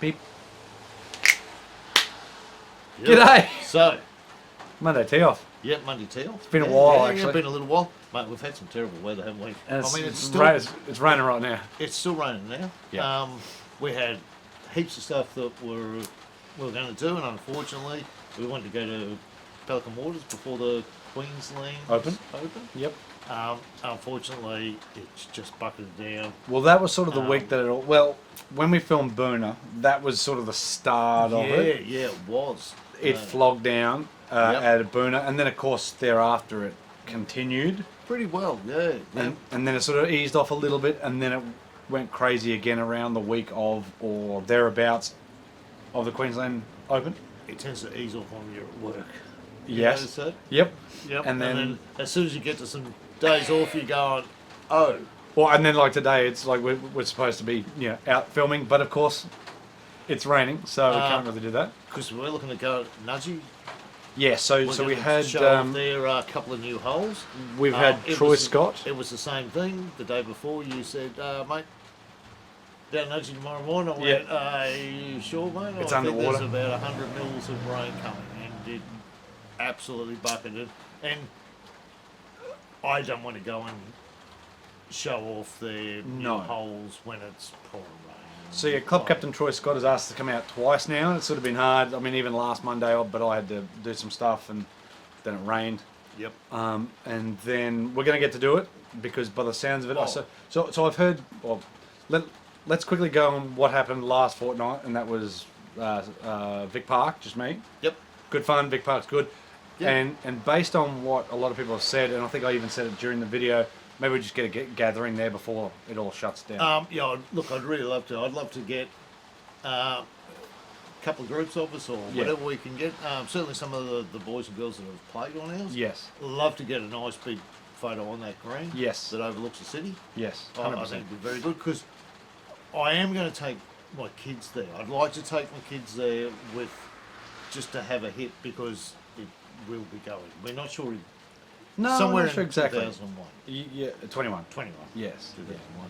Beep. Yep. G'day. So, Monday tee off. yeah, Monday tee off. It's been a while, actually. Yeah, been a little while. Mate, we've had some terrible weather, haven't we? And it's raining right now. it's still raining now. Yeah. We had heaps of stuff that we were going to do, and unfortunately, we wanted to go to Pelican Waters before the Queensland Open. Yep. Unfortunately, it's just bucketed down. Well, that was sort of the week that it all... Well, when we filmed Boona, that was sort of the start of it. Yeah, it was. It flogged down at Boona, and then, of course, thereafter it continued. Pretty well, yeah. And then it sort of eased off a little bit, and then it went crazy again around the week of, or thereabouts, of the Queensland Open. It tends to ease off when you're at work. Yes. You notice that? Yep. Yep. And then as soon as you get to some days off, you're going, oh. Well, and then like today, it's like we're supposed to be out filming, but of course, it's raining, so we can't really do that. Because we're looking to go Nudgy. Yeah, so we had there a couple of new holes. We've had Troy Scott. It was the same thing the day before. You said, mate, down Nudgy tomorrow morning. I went, are you sure, mate? It's I underwater. think there's about 100 mils of rain coming, and it absolutely bucketed. And I don't want to go and show off their new holes when it's pouring rain. So yeah, club captain Troy Scott has asked to come out twice now, and it's sort of been hard. I mean, even last Monday, but I had to do some stuff, and then it rained. Yep. And then we're going to get to do it because by the sounds of it, so I've heard. Well, let's quickly go on what happened last fortnight, and that was VIC Park, just me. Yep. Good fun. VIC Park's good. Yep. And based on what a lot of people have said, and I think I even said it during the video. Maybe we just get a gathering there before it all shuts down. Yeah, look, I'd really love to. I'd love to get a couple of groups of us or whatever we can get. Certainly some of the boys and girls that have played on ours. Yes. Love to get a nice big photo on that green. Yes. That overlooks the city. Yes, 100%. I think it'd be very good because I am going to take my kids there. I'd like to take my kids there just to have a hit because it will be going. We're not sure. No, somewhere I'm not sure in exactly. 2001. Yeah, 21. 21. Yes. 2001.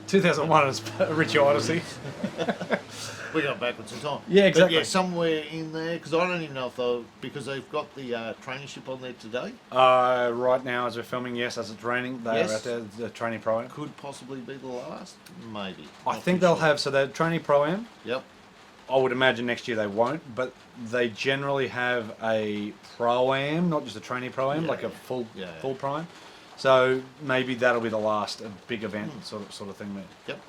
2001 is Richie Odyssey. We got backwards in time. Yeah, exactly. But yeah, somewhere in there, because I don't even know if because they've got the traineeship on there today. Right now, as we're filming, yes, as it's raining, they're out there, the trainee pro-am. Could possibly be the last, maybe. I think they'll have, so they're trainee pro-am. Yep. I would imagine next year they won't, but they generally have a pro-am, not just a trainee pro-am, like a full pro-am. So maybe that'll be the last big event sort of thing there. Yep.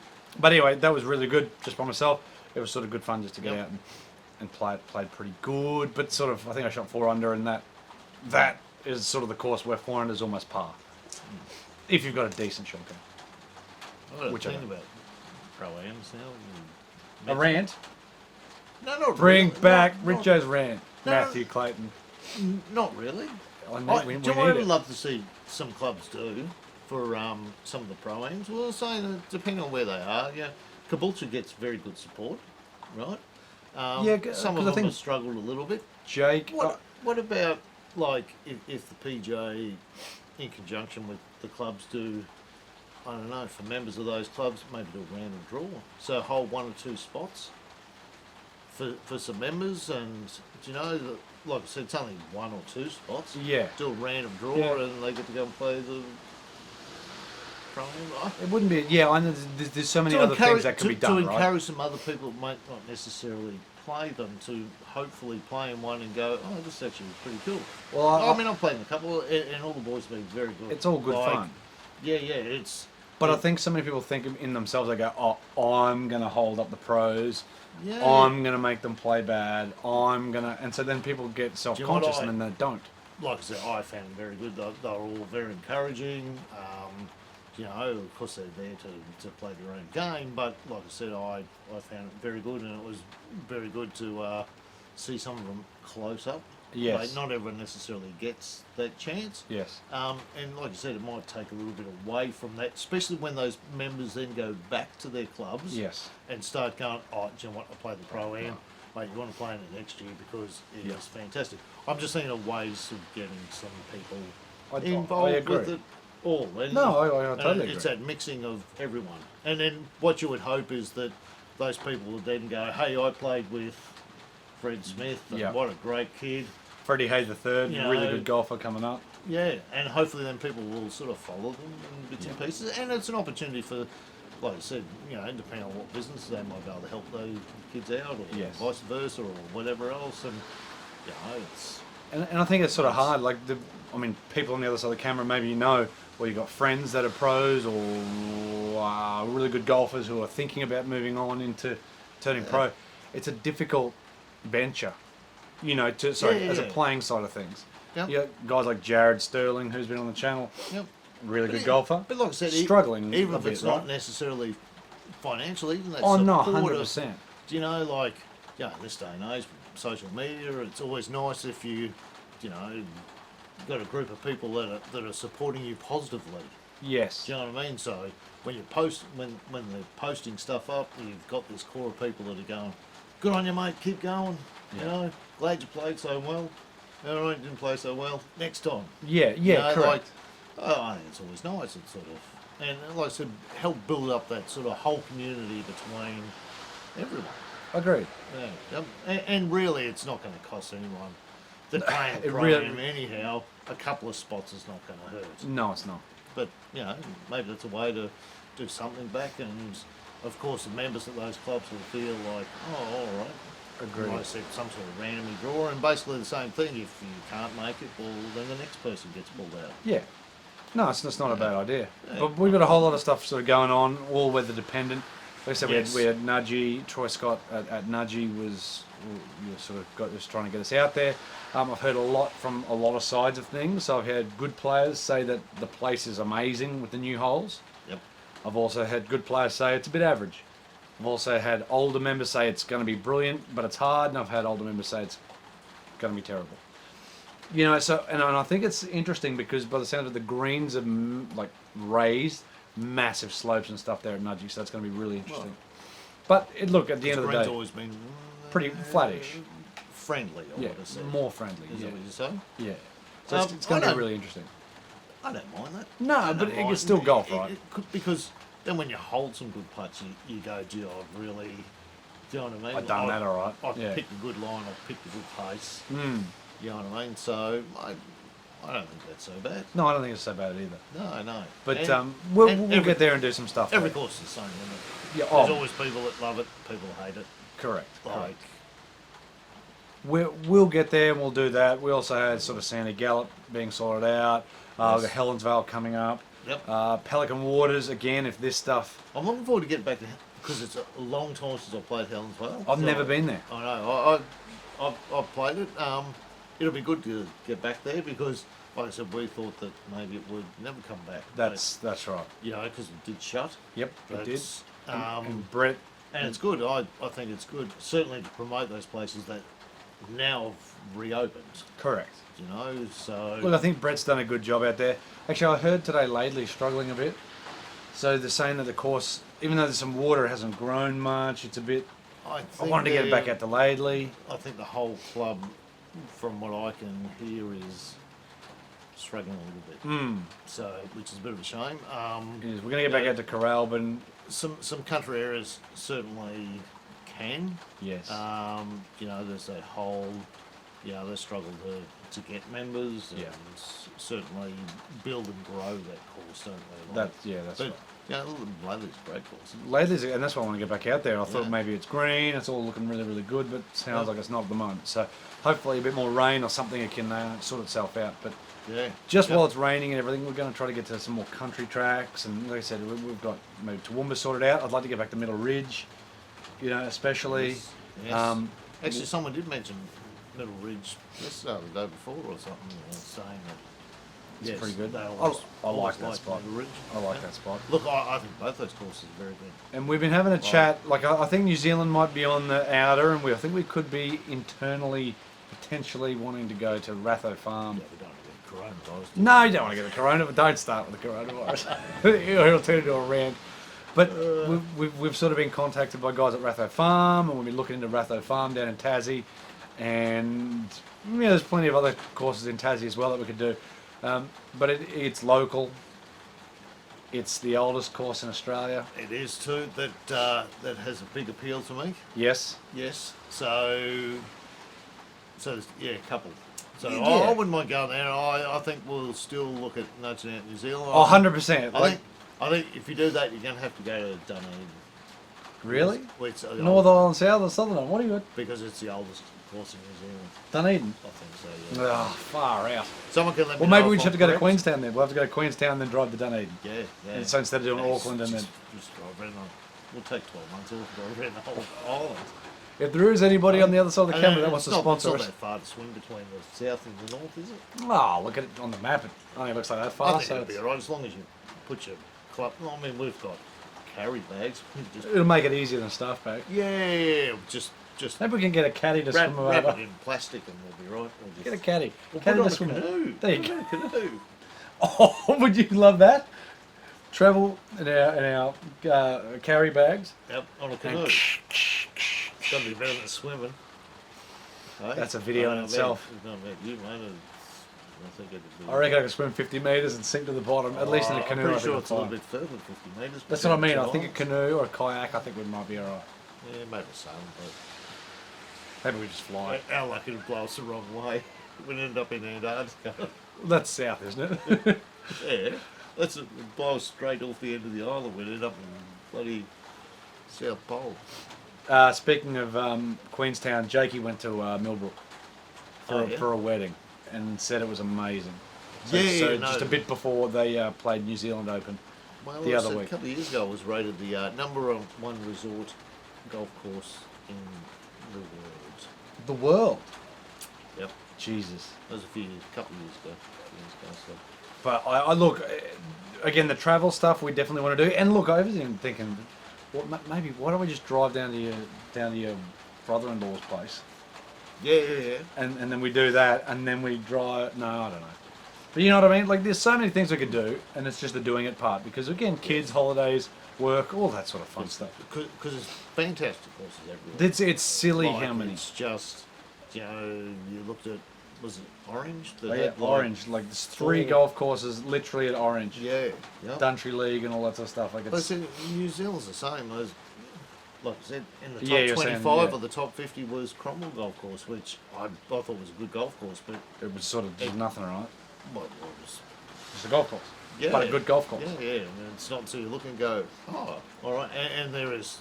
But anyway, that was really good just by myself. It was sort of good fun just to get out and play it. Played pretty good, but sort of I think I shot 4 under, and that is sort of the course where 4 under is almost par. If you've got a decent shot game. What do you think about pro-ams now? A rant? No, not Bring really. back Not- Richo's rant. No, Matthew Clayton. Not really. We Do you know what I need would it. love to see some clubs do for some of the pro-ams? Well, say that depending on where they are, Caboolture gets very good support, right? Some of them have struggled a little bit. Jake. What about like if the PJ, in conjunction with the clubs, do I don't know for members of those clubs maybe do a random draw, so hold 1 or 2 spots for some members, and do you know that, like I said, it's only 1 or 2 spots. Yeah. Do a random draw, and they get to go and play the pro-am. It wouldn't be. Yeah, I know there's so many other things that can be done, to right? encourage some other people that might not necessarily play them to hopefully play in one and go, oh, this is actually pretty cool. Well, I mean, I'm playing a couple, and all the boys have been very good. It's all good fun. Yeah, it's. But I think so many people think in themselves, they go, oh, I'm going to hold up the pros. Yeah. I'm going to make them play bad. And so then people get self-conscious and then they don't. Like I said, I found them very good. They were all very encouraging. Of course they're there to play their own game, but like I said, I found it very good, and it was very good to see some of them close up. Yes. Not everyone necessarily gets that chance. Yes. And like I said, it might take a little bit away from that, especially when those members then go back to their clubs. Yes. And start going, oh, do you know what, I play the pro-am. Mate, you want to play in it next year because it is fantastic. I'm just thinking of ways of getting some people involved with it all. And, I totally agree. It's that mixing of everyone. And then what you would hope is that those people would then go, hey, I played with Fred Smith, and Yeah. what a great kid. Freddie Hay the third, You really know, good golfer coming up. Yeah, and hopefully then people will sort of follow them in bits and pieces, and it's an opportunity for, like I said, depending on what business they might be able to help those kids out, or Yes. vice versa, or whatever else, and it's And I think it's sort of hard. Like, people on the other side of the camera, maybe or you've got friends that are pros or really good golfers who are thinking about moving on into turning pro. It's a difficult venture, as a playing side of things. Yep. You got guys like Jared Sterling, who's been on the channel, Yep. really good golfer. But like I said, struggling even a if bit, it's not right? necessarily financial, even that Oh no, support 100%. this day and age, social media, it's always nice if you got a group of people that are supporting you positively. Yes. Do you know what I mean? So when you post, when they're posting stuff up, you've got this core of people that are going, "Good on you, mate. Keep going. Yeah. Glad you played so well. All right, didn't play so well. Next time." Yeah, correct. I think it's always nice. It's sort of, and like I said, help build up that sort of whole community between everyone. Agreed. Yeah. And really, it's not going to cost anyone. They're playing It pro really- anyhow. A couple of spots is not going to hurt. No, it's not. But maybe that's a way to do something back, and of course the members of those clubs will feel like, oh, all right. Agreed. I said some sort of randomly draw, and basically the same thing. If you can't make it, well, then the next person gets pulled out. Yeah. No, it's not a bad idea. Yeah. But we've got a whole lot of stuff sort of going on, all weather dependent. Like I said, Yes. we had Nudgy, Troy Scott at Nudgy was just trying to get us out there. I've heard a lot from a lot of sides of things. So I've had good players say that the place is amazing with the new holes. Yep. I've also had good players say it's a bit average. I've also had older members say it's going to be brilliant, but it's hard, and I've had older members say it's going to be terrible. And I think it's interesting because by the sound of it, the greens are raised, massive slopes and stuff there at Nudgy, so that's going to be really interesting. But look, at the end of the Green's day, always been pretty flattish. friendly. I Yeah, would have said. more friendly. Is Yeah, that what you say? yeah. So it's going to I be don't- really interesting. I don't mind that. No, I but don't it's mind. still golf, right? It could, because then when you hold some good putts, you go, gee, I've really, do you know what I mean? I've done that all right. I've Yeah. picked a good line, I've picked a good pace. Mm. You know what I mean? So I don't think that's so bad. No, I don't think it's so bad either. No. But And- we'll and get there and do some stuff. Every there. course is the same, isn't it? Yeah, There's oh, always people that love it, people that hate it. correct. Like, We'll get there and we'll do that. We also had sort of Sandy Gallop being sorted out. Yes. We've got Helensvale coming up. yep. Pelican Waters, again, if this stuff... I'm looking forward to getting back to, because it's a long time since I've played Helensvale. I've never been there. I know. I've played it. It'll be good to get back there because, like I said, we thought that maybe it would never come back. That's right. Because it did shut. Yep, it did. That's, And Brett... and it's good. I think it's good, certainly to promote those places that now have reopened. Correct. So Look, I think Brett's done a good job out there. Actually, I heard today Laidley's struggling a bit. So they're saying that the course, even though there's some water, it hasn't grown much. It's a bit... I wanted to get it back out to Laidley. I think the whole club, from what I can hear, is struggling a little bit. So, which is a bit of a shame. We're going to get back out to Coralban. Some country areas certainly can. Yes. There's that whole, they struggle to get members and Yeah. certainly build and grow that course, don't they? That's but, right. Laidley's a great course. Laidley's, and that's why I want to get back out there. I thought Yeah. maybe it's green, it's all looking really, really good, but it sounds Yeah. like it's not at the moment. So hopefully a bit more rain or something, it can sort itself out. But Yeah. just Yeah. while it's raining and everything, we're going to try to get to some more country tracks. And like I said, we've got maybe Toowoomba sorted out. I'd like to get back to Middle Ridge, especially. Yes. Actually, someone did mention Middle Ridge yesterday or the day before or something, saying that It's pretty good. they I always like that liked spot. Middle Ridge. I like Yeah. that spot. Look, I think both those courses are very good. And we've been having a chat, like I think New Zealand might be on the outer, and I think we could be internally potentially wanting to go to Ratho Farm. Yeah, we don't get coronavirus. No, you don't want to get the corona, but don't start with the coronavirus. It'll turn into a rant. But we've sort of been contacted by guys at Ratho Farm, and we've been looking into Ratho Farm down in Tassie, and there's plenty of other courses in Tassie as well that we could do. But it's local. It's the oldest course in Australia. It is too. That has a big appeal to me. Yes. Yes. So there's, yeah, a couple. So Yeah. I wouldn't mind going there. I think we'll still look at Nature Out New Zealand. Oh, 100%. I think if you do that, you're going to have to go to Dunedin. Really? It's the North old- Island, South or Southern Island? What are you at? Because it's the oldest course in New Zealand. Dunedin. I think so, yeah. Oh, far out. Someone can let me Well, know maybe we if just have I'm to go to correct. Queenstown then. We'll have to go to Queenstown then drive to Dunedin. Yeah, yeah. And so instead of doing Auckland and then... Just drive around. We'll take 12 months off, drive around the whole island. If there is anybody on the other side of the And camera that wants it's to not- sponsor It's us... not that far to swing between the south and the north, is it? Oh, look at it on the map. It only looks like that I far. think So it'll be alright as long as you put your club. I mean, we've got carry bags. it'll make it easier than a staff bag. Yeah, just Maybe we can get a caddy to wrap, swim wrap over. it in plastic and we'll be right. We'll Get a just, caddy. we'll Caddy put to it swim on a in. canoe. There you Put it go. on a canoe. Oh, would you love that? Travel in our carry bags. Yep, on a And canoe. It's got to be better than swimming. Hey? That's a video in I don't know itself. About, it's not about you, mate. I think it'd be. I reckon I could swim 50 metres and sink to the bottom. At least in a canoe, I'm I pretty think sure I'm it's a little fine. bit further than 50 metres. but That's what I mean. I between think a two canoe or a kayak, I think we might be alright. islands. Yeah, maybe sailing, Maybe we just fly. but our luck it'd blow us the wrong way. We'd end up in Antarctica. That's south, isn't it? Yeah, that's it. It'd blow us straight off the end of the island. We'd end up in bloody South Pole. Speaking of Queenstown, Jakey went to Millbrook for a wedding and said it was amazing. So, Yeah, so yeah, no. just a bit before they played New Zealand Open. Well, The other week. a couple of years ago, it was rated the #1 resort golf course in the world. The world. Yep, Jesus. that was a couple of years ago. So. But I look, again, the travel stuff we definitely want to do. And look, I was even thinking, maybe why don't we just drive down to your brother-in-law's place, Yeah. and then we do that, and then we drive. No, I don't know. But you know what I mean? Like, there's so many things we could do, and it's just the doing it part. Because again, kids, holidays, work, all that sort of fun stuff. Because it's fantastic courses everywhere. It's silly Like, how many. It's just, you looked at, was it Orange? That Oh, yeah, had, like, Orange. Like, there's 3 4 golf courses literally at Orange. Yeah, yeah. Country League and all that sort of stuff. Like, But it's, see, New Zealand's the same. Those, like I said, in the top Yeah, you're saying, 25 yeah. or the top 50 was Cromwell Golf Course, which I thought was a good golf course, but it was sort of just nothing, right? well, it was, Just a golf course. yeah, But a good golf course. Yeah, and it's not until you look and go, oh, all right, and there's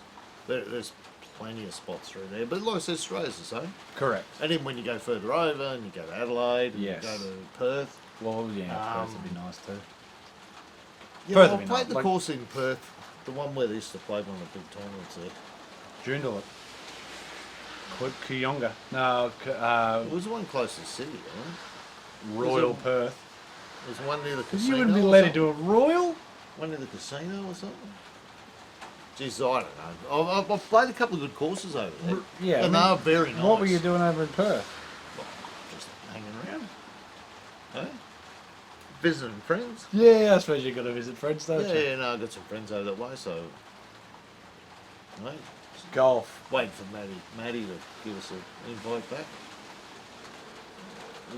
plenty of spots through there. But like I said, Australia's the same. Correct. And then when you go further over and you go to Adelaide, and Yes. you go to Perth. Well, yeah, Perth would be nice too. Yeah, Perth I would be played nice, the like- course in Perth, the one where they used to play one of the big tournaments there. Joondalup. Kuyonga. No, It was the one close to the city, right? Royal Was it- Perth. It was one near the You casino. wouldn't be or let something? into a Royal? One near the casino or something? Jeez, I don't know. I've played a couple of good courses over there. Yeah. And they are very nice. What were you doing over in Perth? Well, just hanging around. Hey? Visiting friends. Yeah, I suppose you've got to visit friends, don't you? Yeah, no, I've got some friends over that way, so. Right. Golf. Wait for Maddie to give us an invite back.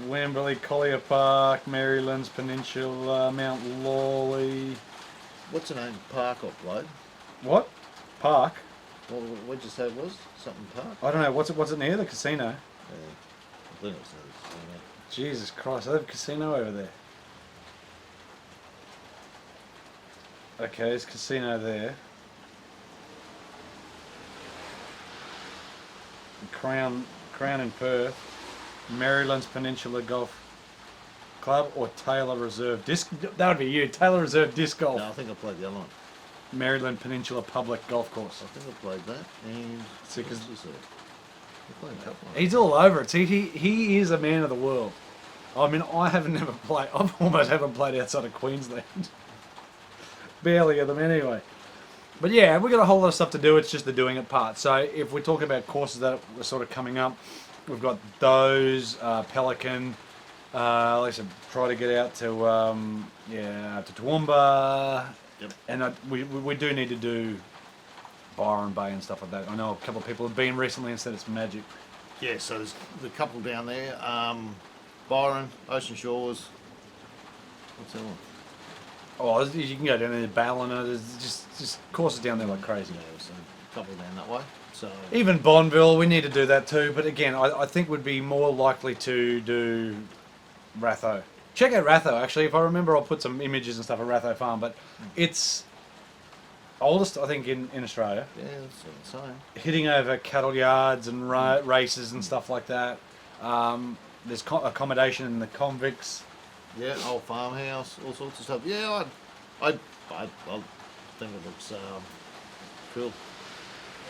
Wembley, Collier Park, Marylands Peninsula, Mount Lawley. What's the name? Park I played. What? Park? What'd you say it was? Something Park? I don't know. What's it near? The casino? Yeah. I think it was near the casino. Jesus Christ, they have a casino over there. Okay, there's a casino there. Crown in Perth. Marylands Peninsula Golf Club or Taylor Reserve Disc. That would be you. Taylor Reserve Disc Golf. No, I think I played the other one. Maryland Peninsula Public Golf Course. I think I played that. And See, 'cause- what was it? I played a couple. He's all over it. See, he is a man of the world. I mean, I haven't never played. I almost haven't played outside of Queensland. Barely of them anyway. But yeah, we've got a whole lot of stuff to do. It's just the doing it part. So if we're talking about courses that are sort of coming up, we've got those, Pelican. Like I said, try to get out to to Toowoomba. Yep. And we do need to do Byron Bay and stuff like that. I know a couple of people have been recently and said it's magic. Yeah, so there's the couple down there. Byron, Ocean Shores. What's that one? Oh, you can go down there to Ballina. There's just courses down there like crazy. Yeah, there's a couple down that way. So Even Bonneville, we need to do that too. But again, I think we'd be more likely to do Ratho. Check out Ratho, actually. If I remember, I'll put some images and stuff of Ratho Farm. But it's oldest, I think, in Australia. yeah, that's what I'm saying. Hitting over cattle yards and races and stuff like that. There's accommodation in the convicts. Yeah, old farmhouse, all sorts of stuff. Yeah, I think it looks cool.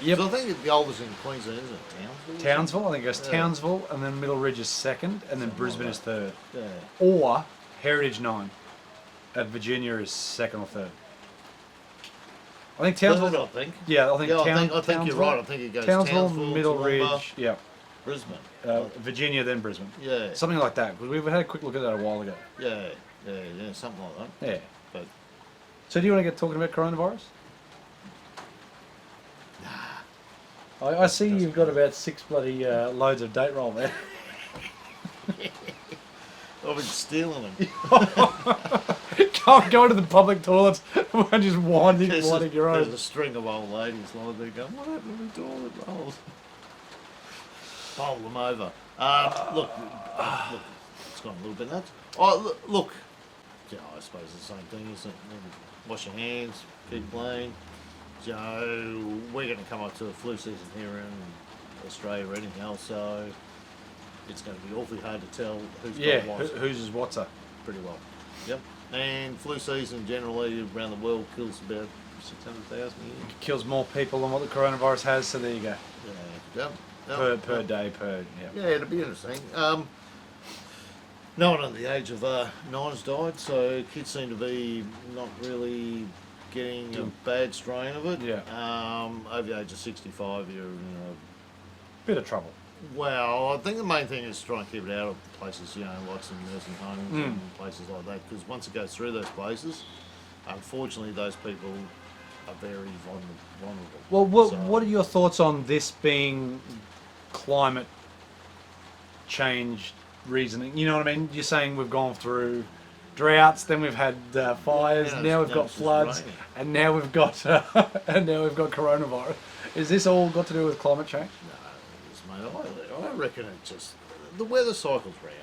Yep. So I think the oldest in Queensland, isn't it? Townsville, I think it goes Yeah. Townsville, and then Middle Ridge is second, and then Something Brisbane like is third. Yeah. Or Heritage 9 at Virginia is second or third. I think Townsville. Third, I think. Yeah, I think, Yeah, I think you're Townsville, right. I think it goes Townsville, Townsville, Middle Toowoomba, Ridge, yeah, Brisbane. Virginia, then Brisbane. Yeah. Something like that. Because we had a quick look at that a while ago. Yeah, something like that. Yeah. But So do you want to get talking about coronavirus? I see you've got about 6 bloody loads of date roll there. I've been stealing them. Can't go to the public toilets and just winding your There's own. a string of old ladies lying there going, what happened to the toilet rolls? Bowl them over. Look, it's gone a little bit nuts. Oh, look. Yeah, I suppose it's the same thing, isn't it? Wash your hands, keep clean. So we're going to come up to a flu season here in Australia anyhow, so it's going to be awfully hard to tell who's Yeah, got what. whose is what's up. Pretty well. Yep. And flu season generally around the world kills about 600,000 a year. Kills more people than what the coronavirus has, so there you go. Yeah. Yep. Per day, Yeah, it'll be interesting. No one under the age of 9's died, so kids seem to be not really getting a bad strain of it. Yeah. Over the age of 65, you're in Bit of trouble. well, I think the main thing is to try and keep it out of places, like some nursing homes and places like that, because once it goes through those places, unfortunately, those people are very vulnerable. Well, what So- what are your thoughts on this being climate change reasoning? You know what I mean? You're saying we've gone through droughts, then we've had fires, Yeah, now we've now got it's just floods, raining. and now we've got coronavirus. Is this all got to do with climate change? No, mate, I reckon it just the weather cycles round.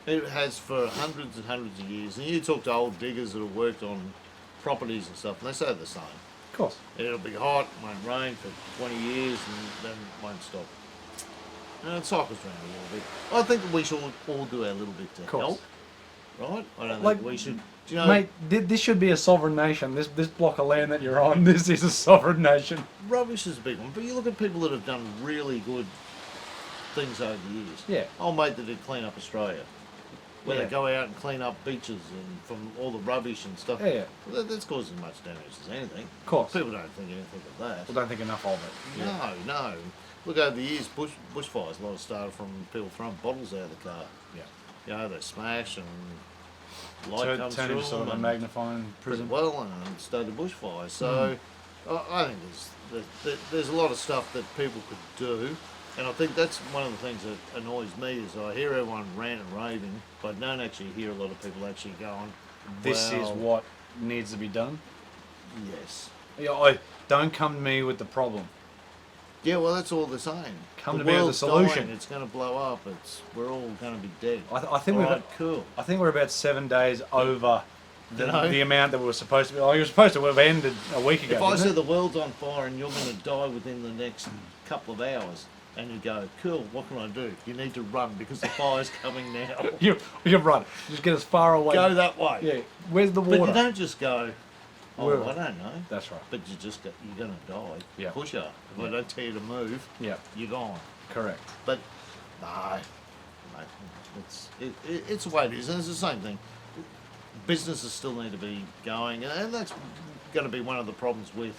It has for hundreds and hundreds of years. And you talk to old diggers that have worked on properties and stuff, and they say the same. Of course. It'll be hot, won't rain for 20 years, and then won't stop. And it cycles around a little bit. I think that we should all do our little bit to course. help, right? I don't Like, think we should. Do you know, Mate, this should be a sovereign nation. This block of land that you're on, this is a sovereign nation. rubbish is a big one. But you look at people that have done really good things over the years. Yeah. Old mate that did Clean Up Australia, where Yeah. they go out and clean up beaches and from all the rubbish and stuff. Yeah. Well, that's causing as much damage as anything. Of course. People don't think anything of that. I don't think enough of it. No. Look, over the years, bushfires, a lot of started from people throwing bottles out of the car. Yeah. They smash and light comes Turn through into sort of them a and magnifying prism. well and started bushfires. So I think there's a lot of stuff that people could do. And I think that's one of the things that annoys me is I hear everyone rant and raving, but I don't actually hear a lot of people actually going, This is well, what needs to be done. Yes. Yeah, don't come to me with the problem. Yeah, well, that's all they're saying. Come the to me with a world's solution. dying, it's going to blow up. We're all going to be dead. I think All right, cool. I think we're about 7 days over You know? the amount that we were supposed to be. Like, you were supposed to have ended a week ago. If I didn't said it? the world's on fire and you're going to die within the next couple of hours, and you go, cool, what can I do? You need to run because the fire's coming now. you run. Just get as far away. Go that way. Yeah. Where's the But water? you don't just go, Where- I don't know. That's right. But you just go, you're going to die. Yeah. Push her. If I don't tell you to move, Yeah. you're gone. Correct. But, no, mate, it's the way it is. And it's the same thing. Businesses still need to be going. And that's going to be one of the problems with,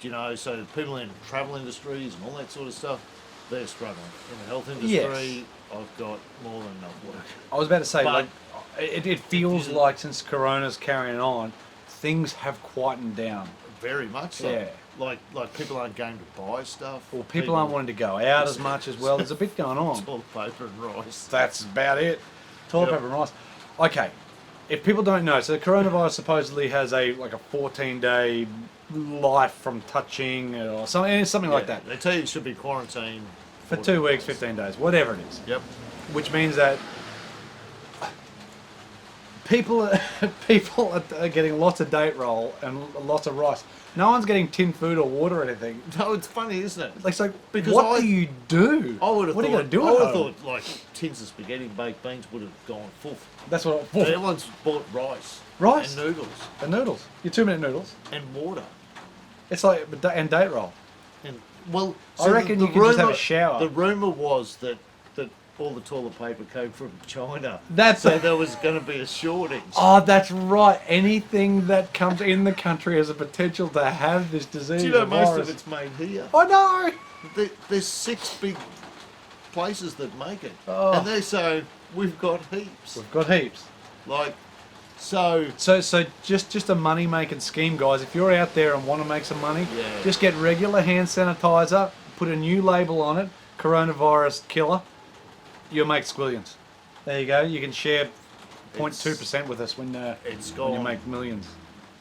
so people in travel industries and all that sort of stuff, they're struggling. In the health industry, Yes. I've got more than enough work. I was about to say, But- like, it feels like since Corona's carrying on, things have quietened down. Very much so. Yeah. Like people aren't going to buy stuff. Or people aren't wanting to go out as much as well. There's a bit going on. Toilet paper and rice. That's about it. Toilet Yep. paper and rice. Okay. if people don't know, so the coronavirus supposedly has a 14-day life from touching or something like that. They tell you should be quarantined For 2 weeks, 15 days, whatever it is. Yep. Which means that people are getting lots of date roll and lots of rice. No one's getting tin food or water or anything. No, it's funny, isn't it? It's like, Because what do you do? I would have what thought, are you going to do I at would have home? thought like tins of spaghetti and baked beans would have gone full. That's what Everyone's bought rice. Rice? And noodles. And noodles. Your 2-minute noodles. And water. It's like, and date roll. And well, I reckon you can just have a shower. The rumor was that all the toilet paper came from China. So there was going to be a shortage. Oh, that's right. Anything that comes in the country has a potential to have this disease. Do you know or most virus. of it's made here? I know. There's 6 big places that make it, Oh. and they say we've got heaps. We've got heaps. Like, so So just a money making scheme, guys. If you're out there and want to make some money, Yeah. just get regular hand sanitizer, put a new label on it, coronavirus killer. You'll make squillions. There you go. You can share 0.2% with us when it's when you gone. make millions.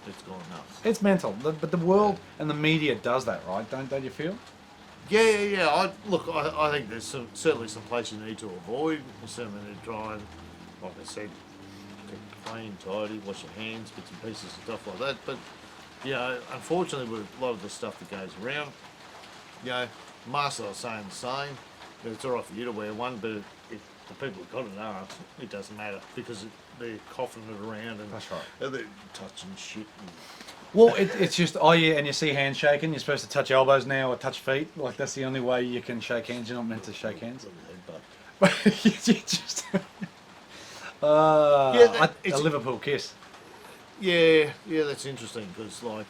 It's gone nuts. It's mental, but the world and the media does that, right? Don't you feel? Yeah. I think there's certainly some places you need to avoid. You certainly need to try and, like I said, keep clean, tidy, wash your hands, bits and pieces and stuff like that. But, unfortunately with a lot of the stuff that goes around, masks are saying the same. It's all right for you to wear one, but if the people who've got it aren't, it doesn't matter because they're coughing it around and That's right. they're touching shit. And, Well, it's just, oh yeah, and you see hands shaking, you're supposed to touch elbows now or touch feet. Like, that's the only way you can shake hands. You're not meant to shake hands. But you just... a Liverpool kiss. Yeah, that's interesting because like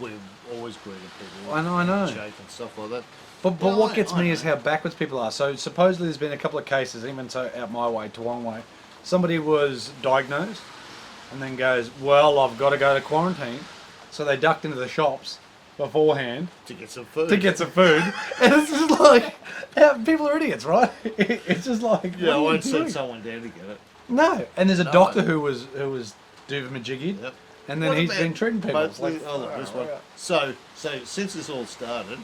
we've always greeted people. I know. Shake and stuff like that. But Yeah, what gets I me know. is how backwards people are. So supposedly there's been a couple of cases, even so out my way, Toowong way. Somebody was diagnosed and then goes, well, I've got to go to quarantine. So they ducked into the shops beforehand To get some food. And it's just like, people are idiots, right? It's just like, Yeah, I what are won't you send doing? someone down to get it. No, and there's a No. doctor who was doovamajiggied, Yep. and then What he's about been treating people. both It's like, the- look, this one. So since this all started,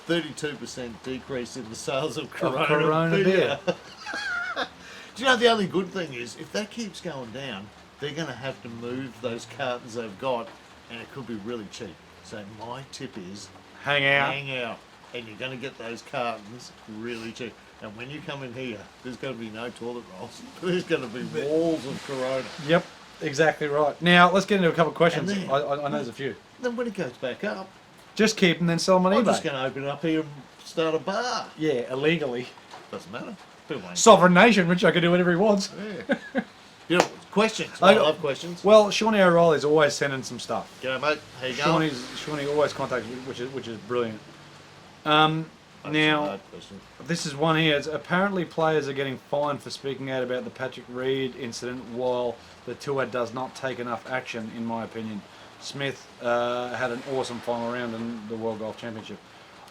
32% decrease in the sales of Corona, beer. Do you know the only good thing is if that keeps going down, they're going to have to move those cartons they've got, and it could be really cheap. So my tip is hang out. hang out, and you're going to get those cartons really cheap. And when you come in here, there's going to be no toilet rolls. There's going to be walls of Corona. Yep, exactly right. Now let's get into a couple of questions. And then- I know there's a few. Then when it goes back up, Just keep and then sell them on I'm eBay. just going to open it up here and start a bar. Yeah, illegally. Doesn't matter. People won't. Sovereign nation, Richard can do whatever he wants. Yeah. You know, questions. I I got- love questions. Well, Shawnee O'Reilly's always sending some stuff. G'day, mate. How you going? Shawnee always contacts me, which is brilliant. That's a Now, hard question. this is one here. It's apparently players are getting fined for speaking out about the Patrick Reed incident while the tour does not take enough action, in my opinion. Smith had an awesome final round in the World Golf Championship.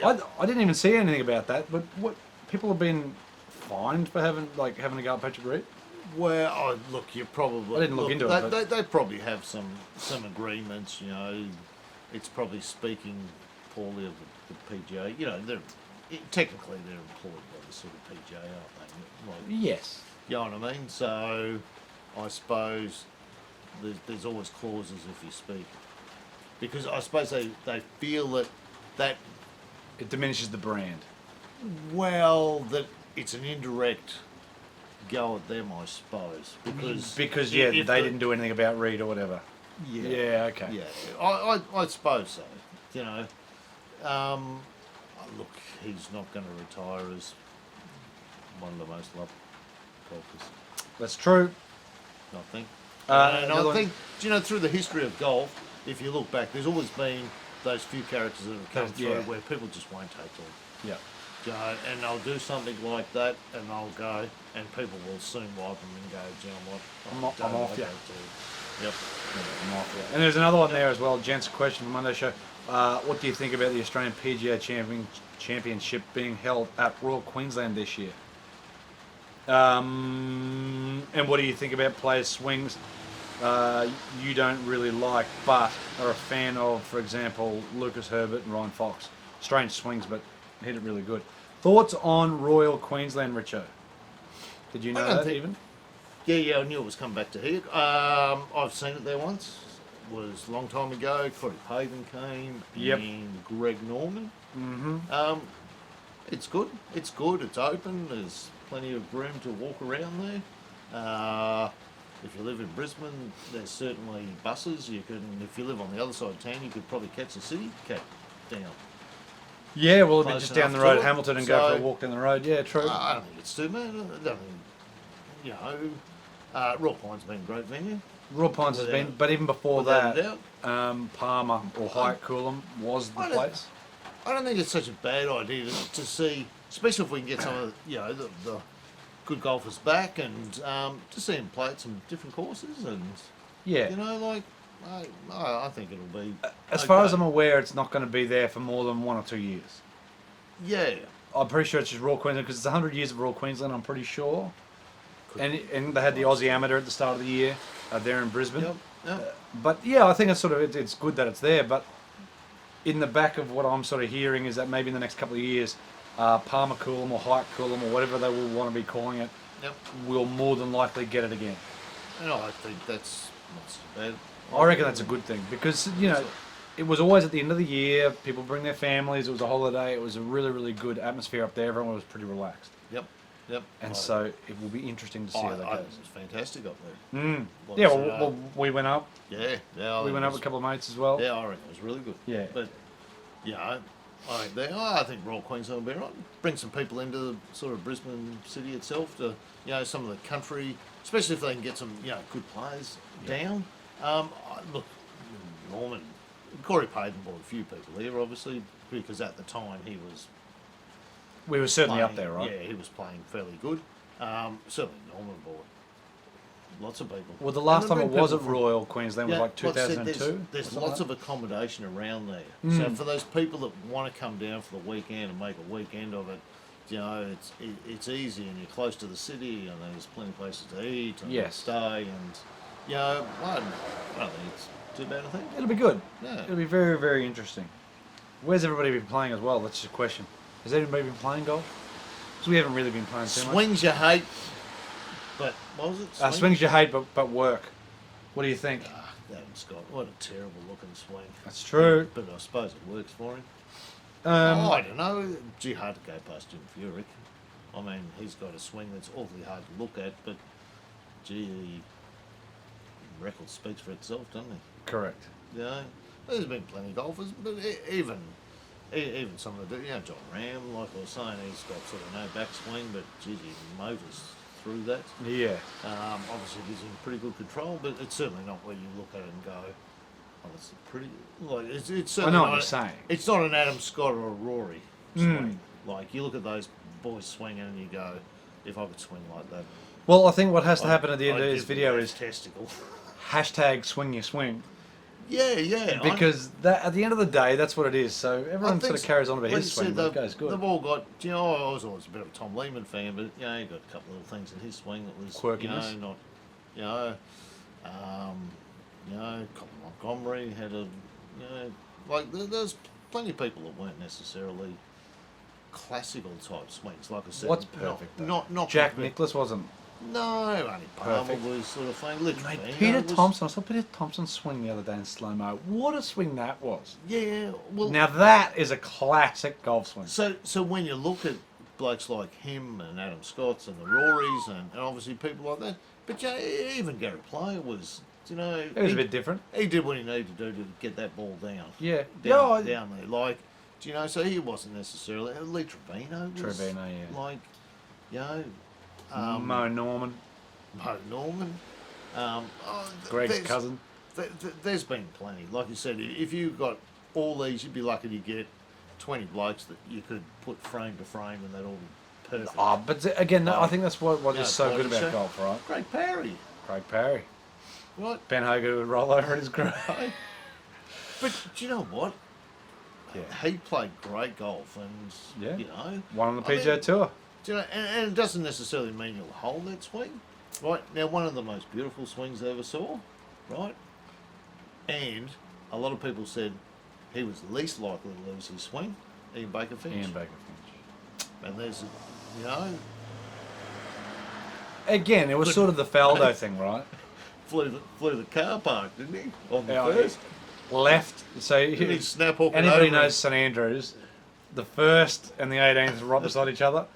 Yep. I didn't even see anything about that, but what people have been fined for having a go at Patrick Reed? Well, look, you probably. I didn't look into it, but- They probably have some agreements. You know, it's probably speaking poorly of the PGA. You know, technically they're employed by the sort of PGA, aren't they? Like, Yes. you know what I mean? So, I suppose there's always clauses if you speak, because I suppose they feel that It diminishes the brand. that it's an indirect go at them, I suppose, Because if they the- didn't do anything about Reed or whatever. Yeah, okay. Yeah, I suppose so. You know, look, he's not going to retire as one of the most loved golfers. That's true. I think. Uh, And another I one- think, do you know, through the history of golf, if you look back, there's always been those few characters that have come through Yeah. where people just won't take them. Yeah. You know, and they'll do something like that, and they'll go, and people will soon wipe them and go, "Do you know what? I'm don't off like ya." that too." Yep. And there's another one there as well. Gents, question from Monday show. What do you think about the Australian PGA Championship being held at Royal Queensland this year? And what do you think about players' swings you don't really like, but are a fan of, for example, Lucas Herbert and Ryan Fox. Strange swings, but hit it really good. Thoughts on Royal Queensland, Richo? Did you know don't that think- even? Yeah, I knew it was coming back to here. I've seen it there once. It was a long time ago. Corey Paven came Yep. and Greg Norman. Mm-hmm. It's good. It's good. It's open. There's plenty of room to walk around there. If you live in Brisbane, there's certainly buses. You can, if you live on the other side of town, you could probably catch a city cab down. Yeah, well, it'd be Close just down the enough road to at it. Hamilton and go for a So- walk down the road. Yeah, true. I don't think it's too bad. I don't think, you know, Royal Pine's been a great venue. Raw Pines has been, without- but even before without a that, doubt. Palmer or Hyatt Coolum was the I don't- place. I don't think it's such a bad idea to see, especially if we can get some of the good golfers back and to see them play at some different courses and Yeah. I think it'll be. As far as okay. I'm aware, it's not going to be there for more than 1 or 2 years. Yeah. I'm pretty sure it's just Royal Queensland because it's 100 years of Royal Queensland. I'm pretty sure. And they had the Aussie Amateur at the start of the year there in Brisbane. Yep. But yeah, I think it's it's good that it's there. But in the back of what I'm sort of hearing is that maybe in the next couple of years, Palmer Coolum or Hyatt Coolum or whatever they will want to be calling it, Yep. will more than likely get it again. And I think that's not so bad. I reckon that's a good thing because it was always at the end of the year. People bring their families. It was a holiday. It was a really, really good atmosphere up there. Everyone was pretty relaxed, Yep. and so it will be interesting to see how that It goes. was fantastic up there. Lots Yeah, of, well, we went up. yeah. I We think went it up with was- a couple of mates as well. Yeah, I reckon it was really good. Yeah. But yeah, I think Royal Queensland will be right. Bring some people into the sort of Brisbane city itself to some of the country, especially if they can get some good players down. Look, Norman, Corey Paden brought a few people here, obviously, because at the time he was We were certainly up playing- there, right? Yeah, he was playing fairly good. Certainly Norman brought lots of people. Well, the last And time they it bring was people at from- Royal Queensland was like like I said, 2002. There's or something lots like of accommodation around there. Mm. So for those people that want to come down for the weekend and make a weekend of it, it's easy and you're close to the city and there's plenty of places to eat and Yes. stay and I don't think it's too bad a thing. that. It'll be good. Yeah. It'll be very, very interesting. Where's everybody been playing as well? That's just a question. Has anybody been playing golf? Because we haven't really been playing too much. Swings you hate, but what was it? Swings you hate, but work. What do you think? Adam Scott, what a terrible looking swing. That's true. But I suppose it works for him. Um, I don't know. Gee, hard to go past Jim Furyk. I mean, he's got a swing that's awfully hard to look at, but gee, the record speaks for itself, doesn't it? correct. There's been plenty of golfers, but even some of the John Ram, like I was saying, he's got sort of no backswing, but gee, he motors through that. Yeah. Obviously, he's in pretty good control, but it's certainly not where you look at it and go, "Oh, that's a pretty." Like it's I certainly know not what you're saying. It's not an Adam Scott or a Rory swing. Like you look at those boys swinging and you go, "If I could swing like that." Well, I think what has to happen at the end I'd of this give them video that is testicle. hashtag swing your swing. Yeah. Because that at the end of the day, that's what it is. So everyone sort of carries on about like his you swing, said, but it goes good. They've all got. I was always a bit of a Tom Lehman fan, but he got a couple of little things in his swing that was Quirkiness. not. Colin Montgomery had a. There's plenty of people that weren't necessarily classical type swings. Like I said, What's perfect, though? Not Jack perfect. Nicklaus wasn't. No, only Palmer Perfect. was sort of thing. Literally, Mate, you know, Peter it was- Thompson. I saw Peter Thompson swing the other day in slow mo. What a swing that was! Yeah, well, Now that is a classic golf swing. So when you look at blokes like him and Adam Scotts and the Rorys and obviously people like that, but even Gary Player was, It was a bit different. He did what he needed to do to get that ball down. Yeah. Down there. Like, so he wasn't necessarily. Lee Trevino was. Trevino, yeah. Like, Mo Norman, Mo Norman. Greg's there's- cousin. There's been plenty. Like you said, if you got all these, you'd be lucky to get 20 blokes that you could put frame to frame and they'd all be perfect. Oh, but again, I think that's what is so good Body about shape. golf, right? Craig Parry, Craig Parry, right? Ben Hogan would roll over in his grave. But do you know what? Yeah. He played great golf, and Yeah. One One on the PGA Tour. Do you know, and it doesn't necessarily mean you'll hold that swing. Right now, one of the most beautiful swings I ever saw right? And a lot of people said he was least likely to lose his swing, Ian Baker Finch. Ian Baker Finch. And there's, you know, Again, it was sort of the Faldo thing, right? flew the car park, didn't he? On the Yeah, first. Left. So Didn't he snap hook it anybody over knows St Andrews, the first and the 18th are right beside each other.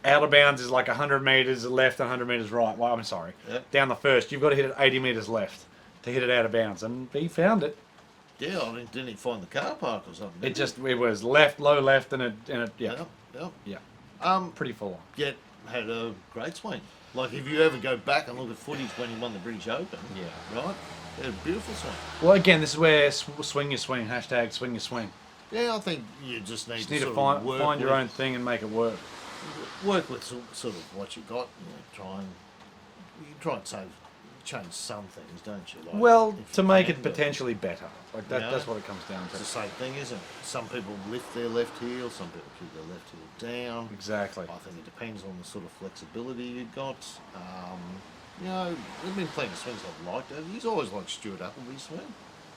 Out of bounds is like 100 metres left and 100 metres right. Well, I'm sorry. Yep. Down the first, you've got to hit it 80 metres left to hit it out of bounds. And he found it. Yeah, I mean, didn't he find the car park or something? It was left, low left, and it Yeah. pretty full on. Yet had a great swing. Like, if you ever go back and look at footage when he won the British Open, right? He had a beautiful swing. Well, again, this is where swing your swing, hashtag swing your swing. Yeah, I think you just need You need to sort of find your own thing and make it work. work with sort of what you got. You try and change some things, don't you? Like, Well, if to you make can, it but potentially better. Like that, Yeah. that's what it comes down It's the to. same thing, isn't it? Some people lift their left heel, some people keep their left heel down. Exactly. I think it depends on the sort of flexibility you've got. You know, there's been plenty of swings I've liked. He's always liked Stuart Appleby's swing.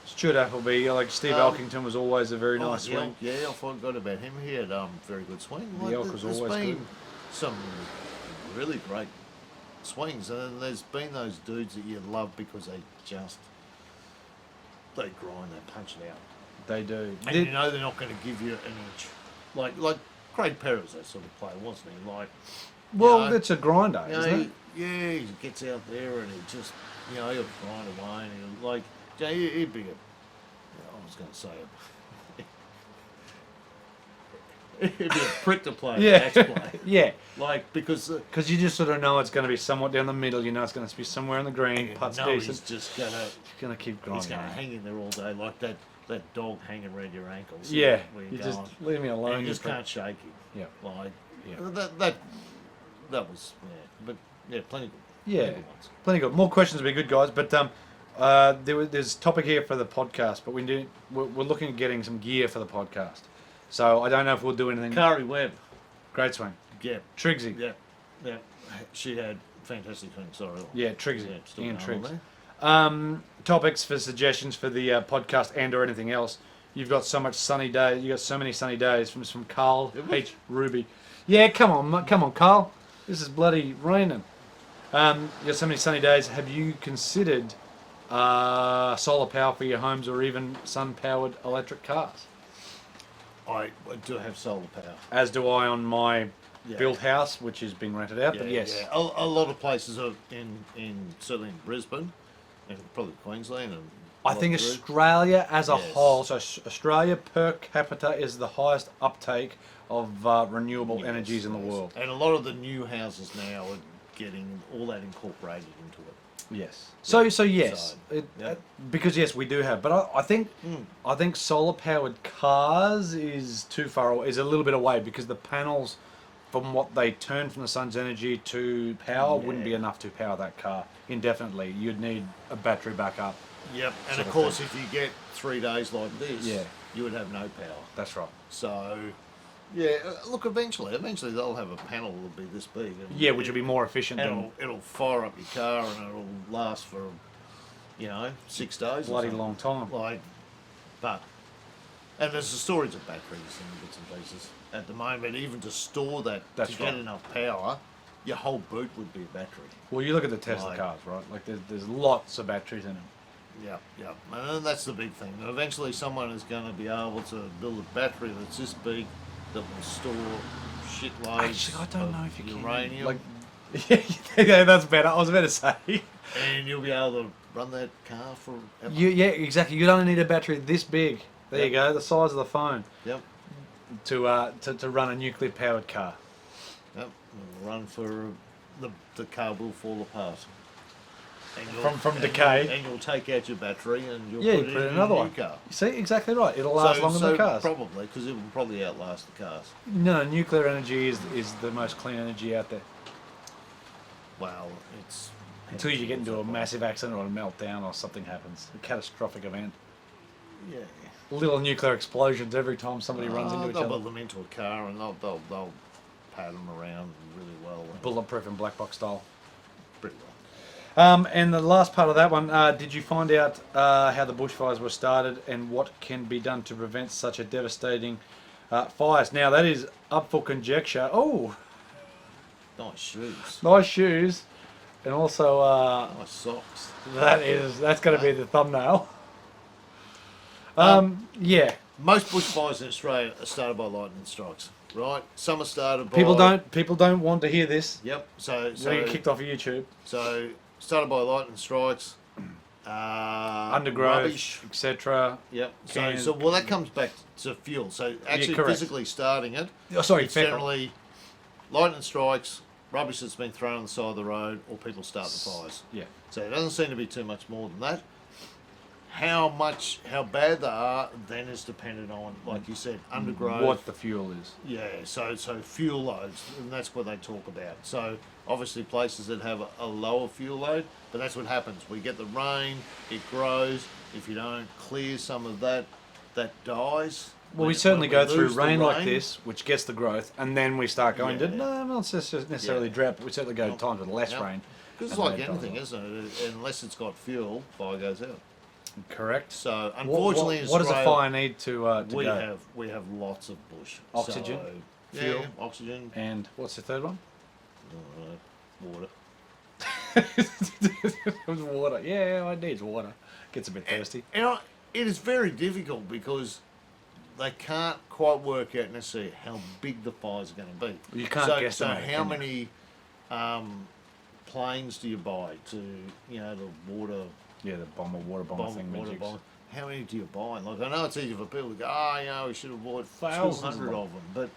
Stuart Appleby, like Steve Elkington was always a very nice yeah, swing. Yeah, I forgot about him. He had very good swing. The Elk was there's always been good. some really great swings, and then there's been those dudes that you love because they grind, they punch it out, They do. and you know they're not going to give you an inch. Like Craig Perry was that sort of player, wasn't he? Like, Well, you know, it's a grinder, you know, isn't it? yeah, he gets out there and he just, you know, he'll grind away, and he'll like, you know, he'd be I was going to say he'd be a prick to play Yeah. match play. Yeah. Like, because Because you just sort of know it's going to be somewhat down the middle. You know it's going to be somewhere in the green. Putts no, decent. he's just gonna He's going to keep he's grinding. gonna hang in there all day like that dog hanging around your ankles. Yeah. where You you're just going, leave me alone. and you you just prick. can't shake him. Yeah. Like Yeah. that was but yeah, plenty good. Yeah. Plenty good ones. Plenty good. More questions would be good, guys. But there's a topic here for the podcast, but we're looking at getting some gear for the podcast. So I don't know if we'll do anything. Kari Webb. Great swing. Yeah. Triggsy. Yeah. She had fantastic swing. Sorry. Yeah, Triggsy. Yeah, still Ian going Triggs. on there. Topics for suggestions for the podcast and or anything else. You've got so much sunny day. You got so many sunny days from Carl H Ruby. Yeah, come on, Carl. This is bloody raining. You got so many sunny days. Have you considered solar power for your homes or even sun-powered electric cars? I do have solar power. As do I on my Yeah. built house, which is being rented out. But yes, Yeah. A lot of places are in certainly in Brisbane and probably Queensland and I think Waterloo. Australia as a Yes. whole, so Australia per capita is the highest uptake of renewable Yes, energies in the yes. world. And a lot of the new houses now are getting all that incorporated into it. Yes. So yes, So, yeah. because yes, we do have. But I think solar powered cars is too far away, is a little bit away because the panels, from what they turn from the sun's energy to power, wouldn't be Yeah. enough to power that car indefinitely. You'd need a battery backup. Yep. And Sort of of course, if you get 3 days like this, Yeah. you would have no power. That's right. So, yeah, look, eventually they'll have a panel that'll be this big. And Yeah, which would be more efficient and than it'll fire up your car and it'll last for, 6 days. or bloody something. long time. And there's the storage of batteries and bits and pieces. At the moment, even to store that, That's to get right. enough power, your whole boot would be a battery. Well, you look at the Tesla Like- cars, right? Like there's lots of batteries in them. Yeah. And then that's the big thing. Eventually someone is going to be able to build a battery that's this big that will store shitloads Actually, I don't of know if you uranium. can. Yeah, that's better. I was about to say. And you'll be able to run that car for Yeah, exactly. You'd only need a battery this big. There you Yep. go, the size of the phone, Yep. to run a nuclear powered car. Yep. It'll run for the car will fall apart. And From decay. And you'll take out your battery and you'll Yeah, put you it put in in another a one. new car. You see, exactly right. It'll last longer than the cars. Probably, because it will probably outlast the cars. No, nuclear energy is the most clean energy out there. Well, it's Until you get into a massive accident or a meltdown or something happens, a catastrophic event. Yeah. Little nuclear explosions every time somebody runs into each they'll other. build them into a car and they'll pad them around really well. Bulletproof and black box style. Pretty And the last part of that one, did you find out how the bushfires were started and what can be done to prevent such a devastating fires? Now that is up for conjecture. Oh, Nice shoes. nice shoes, and also Nice socks. that's going to be the thumbnail. Yeah. Most bushfires in Australia are started by lightning strikes, right? Some are started by People don't want to hear this. Yep. So They get kicked off of YouTube. So started by lightning strikes, Undergrowth, rubbish. etc. Yep. Cans. So well, that comes back to fuel. So actually, correct. physically starting it, Oh, sorry, it's petrol. generally lightning strikes, rubbish that's been thrown on the side of the road, or people start the fires. Yeah. So it doesn't seem to be too much more than that. How bad they are then is dependent on, like you said, undergrowth. What the fuel is. Yeah, so fuel loads, and that's what they talk about. So obviously places that have a lower fuel load, but that's what happens. We get the rain, it grows. If you don't clear some of that, that dies. Well, we certainly go through rain like this, which gets the growth, and then we start going to, Yeah. no, not necessarily Yeah. drought, but we certainly go times with less Yep. rain. Because it's and like then it anything, dies isn't it? Unless it's got fuel, fire goes out. off. Correct. So unfortunately, in what does a Australia, fire need to go? we have lots of bush. Oxygen, So, fuel. yeah, oxygen, And what's the third one? water. It was water. Yeah, I need water. Gets a bit thirsty. It is very difficult because they can't quite work out necessarily how big the fires are going to be. You can't so, guesstimate, So how can you? many planes do you buy to, the water Yeah, the water bomber bomb? thing. Water Magics. bomb. How many do you buy? Like I know it's easy for people to go, we should have bought Thousands 200 of of them, but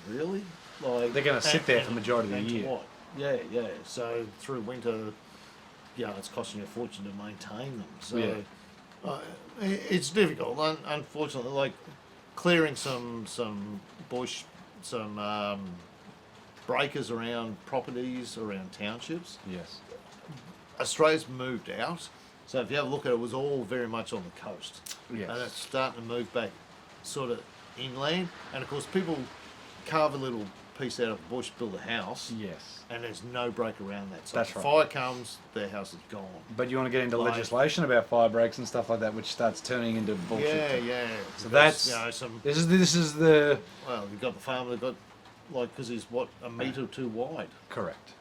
really, like They're gonna sit there for the majority of the and to year. what? Yeah. So through winter, it's costing you a fortune to maintain them. So Yeah. it's difficult. Unfortunately, like clearing some bush, some breakers around properties, around townships. Yes. Australia's moved out. So if you have a look at it, it was all very much on the coast. Yes. And it's starting to move back sort of inland. And of course, people carve a little piece out of the bush, build a house, Yes. and there's no break around that. So That's if right. fire comes, their house is gone. But you want to get into Like- legislation about fire breaks and stuff like that, which starts turning into bullshit. Yeah. So Because, that's some. this is the Well, you've got the farmer that got because he's a metre or two wide, correct.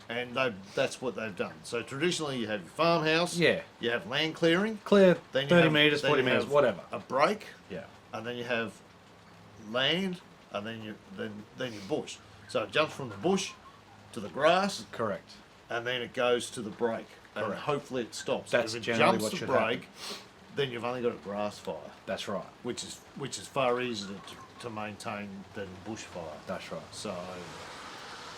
and that's what they've done. So traditionally, you have your farmhouse. Yeah. You have land clearing. Clear Then you 30 have- meters, then 40 you meters, have whatever. A break. Yeah. And then you have land, and then you bush. So it jumps from the bush to the grass, Correct. and then it goes to the break, and Correct. hopefully it stops. That's if it generally jumps what the should break, then you've only got a grass fire, That's right. which is far easier to maintain than bushfire. That's right. So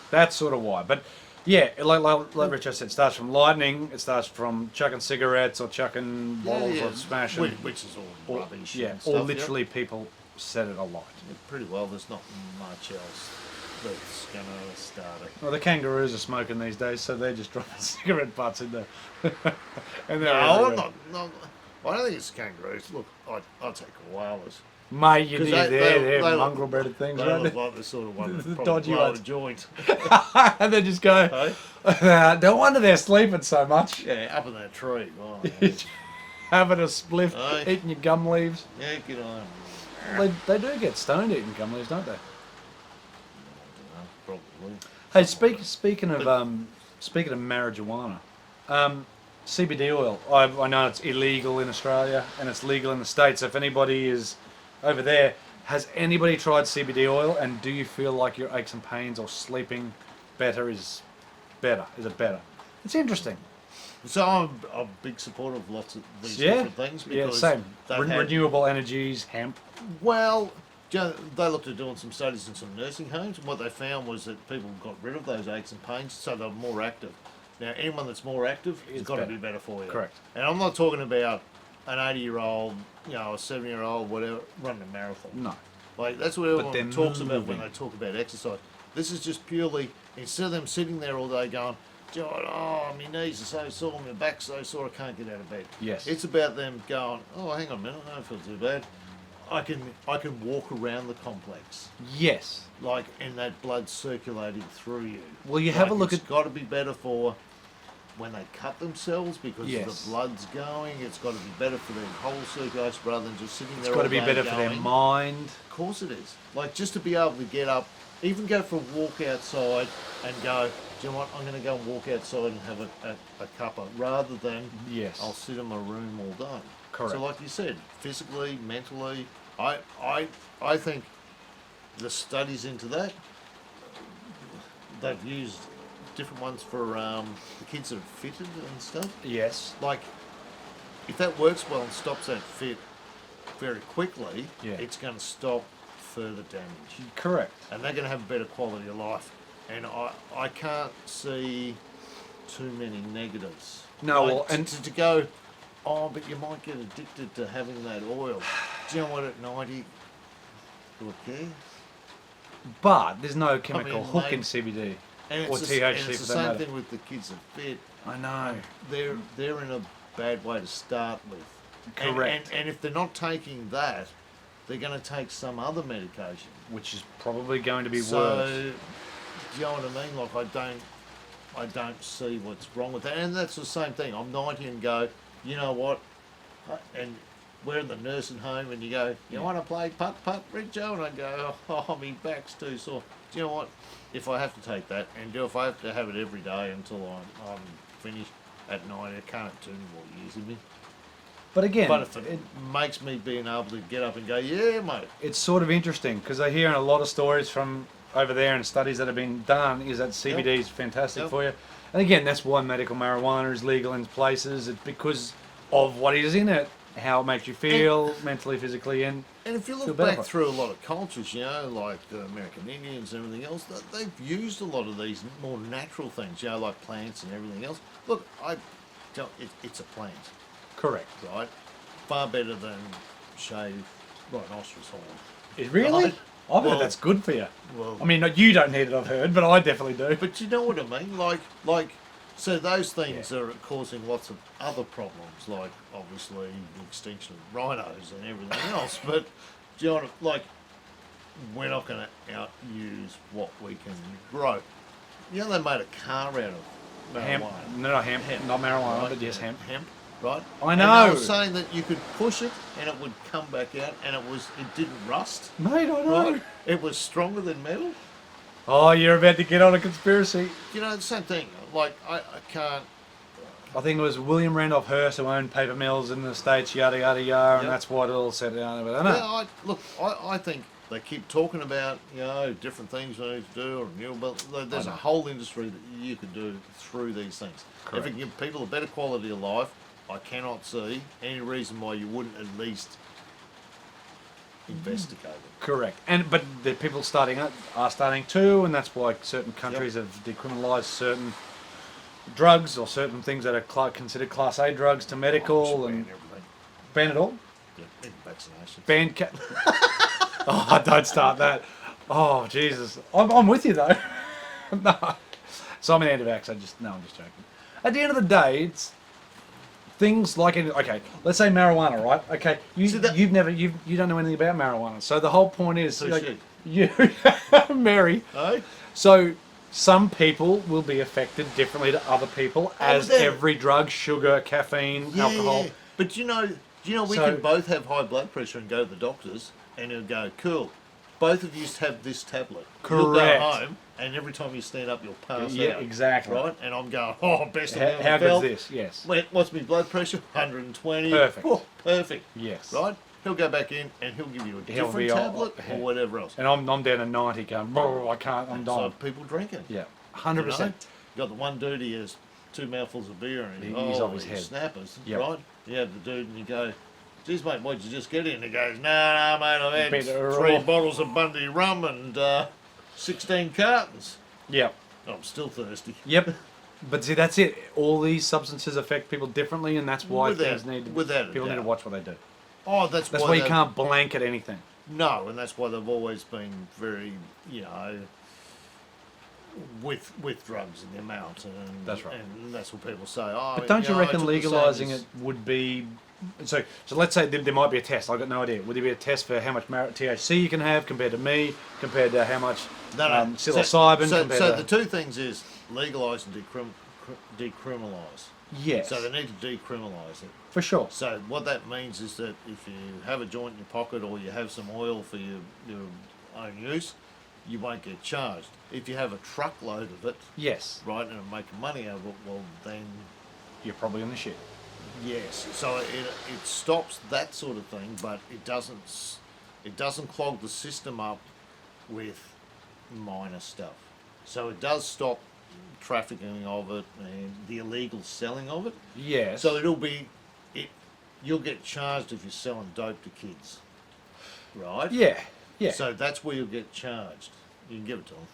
That's sort of why. But yeah, like Richard said, it starts from lightning. It starts from chucking cigarettes or chucking bottles or smashing. which is all Or, rubbish. yeah, and or stuff, yeah. literally people said it a lot. Yeah, pretty well. There's not much else that's gonna start it. Well, the kangaroos are smoking these days, so they're just dropping cigarette butts in there. And they're No, everywhere. no, I don't think it's kangaroos. Look, I'd take koalas. Mate, you 'Cause need they're mongrel bedded things, They right? look like the sort of one The that probably dodgy blow ones. a joint. And they just go, Hey? no wonder they're sleeping so much. Yeah, up in that tree. Oh, yeah. Having a spliff, Aye. eating your gum leaves. Yeah, get on. I They do get stoned eating gum leaves, don't they? don't know, probably. Hey, speaking of marijuana, CBD oil. I know it's illegal in Australia and it's legal in the States. If anybody is over there, has anybody tried CBD oil? And do you feel like your aches and pains or sleeping is better? Is it better? It's interesting. So I'm a big supporter of lots of these Yeah, different things because same. they've had- Renewable energies, hemp. Well, they looked at doing some studies in some nursing homes, and what they found was that people got rid of those aches and pains, so they're more active. Now, anyone that's more active has It's got to better. be better for you. Correct. And I'm not talking about an 80-year-old, a 70-year-old, whatever, running a marathon. No. Like, that's what they're everyone talks about when moving. they talk about exercise. This is just purely, instead of them sitting there all day going, oh, my knees are so sore, my back's so sore, I can't get out of bed. Yes. It's about them going, oh, hang on a minute, I don't feel too bad. I can walk around the complex, Yes. and that blood circulating through you. Well, you have a look It's at. got to be better for when they cut themselves because Yes. the blood's going. It's got to be better for their whole circulation rather than just sitting there. It's got to all be day better for their going. mind. Of course it is. Like, just to be able to get up, even go for a walk outside and go, do you know what, I'm going to go and walk outside and have a cuppa, rather than Yes. I'll sit in my room all day. Correct. So like you said, physically, mentally, I think the studies into that, they've used different ones for the kids that are fitted and stuff. Yes. Like, if that works well and stops that fit very quickly, Yeah. it's going to stop further damage. Correct. And they're going to have a better quality of life. And I can't see too many negatives. No, Like, well, and to go, oh, but you might get addicted to having that oil. Do you know what, at 90, do I care? but there's no chemical mean, hook in mate, CBD And or it's, THC and it's for the that same matter. thing with the kids that fit. I know. They're in a bad way to start with. Correct. And if they're not taking that, they're going to take some other medication. Which is probably going to be So, worse. do you know what I mean? Like, I don't see what's wrong with that. And that's the same thing. I'm 90 and go, you know what? And we're in the nursing home and you go, you want to play putt, Richo? And I go, oh, my back's too sore. Do you know what? If I have to take that, and if I have to have it every day until I'm finished at 90, I can't have 2 more years in me. But again, But if it makes me being able to get up and go, yeah, mate. it's sort of interesting because I hear a lot of stories from over there and studies that have been done is that CBD is fantastic Yep. for you. And again, that's why medical marijuana is legal in places. It's because of what is in it, how it makes you feel mentally, physically, and And if you Feel look better back for it. through a lot of cultures, you know, like the American Indians and everything else, they've used a lot of these more natural things, you know, like plants and everything else. Look, it's a plant, correct. right? Far better than shave rhinoceros horn. It really? Right. I've Well- heard that's good for you. Well, I mean, you don't need it, I've heard, but I definitely do. but you know what I mean? Like, so those things are causing lots of other problems, like obviously the extinction of rhinos and everything else. But do you know what, like, we're not going to outuse what we can grow. You know, they made a car out of Hemp, marijuana. no, hemp, not marijuana, right? but yes, hemp. Hemp, right? I And know. they were saying that you could push it and it would come back out, and it didn't rust. Mate, I know. Right? It was stronger than metal. Oh, you're about to get on a conspiracy. You know, the same thing. Like, I can't. I think it was William Randolph Hearst who owned paper mills in the States, yada, yada, yada, and Yep. that's what it all set down. But I know. Yeah, I think they keep talking about, you know, different things we need to do, or renewable. There's a whole industry that you could do through these things. Correct. If it can give people a better quality of life, I cannot see any reason why you wouldn't at least investigate it. Correct. But the people are starting to, and that's why certain countries have decriminalised certain drugs or certain things that are considered Class A drugs to medical Ban and everything. ban it all. Yeah, even vaccination. Ban oh, don't start that. Oh, Jesus. I'm with you, though. No. So I'm an anti-vax. I'm just joking. At the end of the day, it's things like, okay, let's say marijuana, right? Okay, you don't know anything about marijuana. So the whole point is, So like, you, Mary. Hey? So some people will be affected differently to other people, as but then- every drug, sugar, caffeine, alcohol. Yeah. But you know, we So- can both have high blood pressure and go to the doctors, and he'll go, cool. Both of you have this tablet. You'll Correct. go home, and every time you stand up, you'll pass Yeah, out. exactly. Right? And I'm going, oh, best of How good is this? Yes. What's my blood pressure? 120. Perfect. Oh, perfect. Yes. Right? He'll go back in, and he'll give you a He'll different be all- tablet or whatever else. And I'm down to 90 going, "Brr, I can't, I'm So done. people drinking. Yeah, You 100%. know? You got the one dude, he has 2 mouthfuls of beer, and He's off his he's head. snappers, Yep. right? You have the dude, and you go, geez, mate, what'd you just get in? He goes, no, mate, I've had Better 3 off." bottles of Bundy rum and 16 cartons. Yep. I'm still thirsty. Yep. But see, that's it. All these substances affect people differently, and that's why Without a people need to doubt. watch what they do. Oh, that's That's why why you they- can't blanket anything. No, and that's why they've always been very, you know, with drugs in the amount, and That's right. And that's what people say. Oh, But don't you know, I reckon took the legalising same it would be... So let's say there might be a test. I've got no idea. Would there be a test for how much THC you can have compared to me, compared to how much No, psilocybin, So compared the to... 2 things is legalise and decriminalise. Yes. So they need to decriminalise it. For sure. So what that means is that if you have a joint in your pocket or you have some oil for your own use, you won't get charged. If you have a truckload of it, Yes. right, and are making money out of it, well then, You're probably on the shit. yes. So it stops that sort of thing, but it doesn't clog the system up with minor stuff. So it does stop trafficking of it and the illegal selling of it. Yes. So you'll get charged if you're selling dope to kids, right? Yeah. Yeah. So that's where you'll get charged. You can give it to them,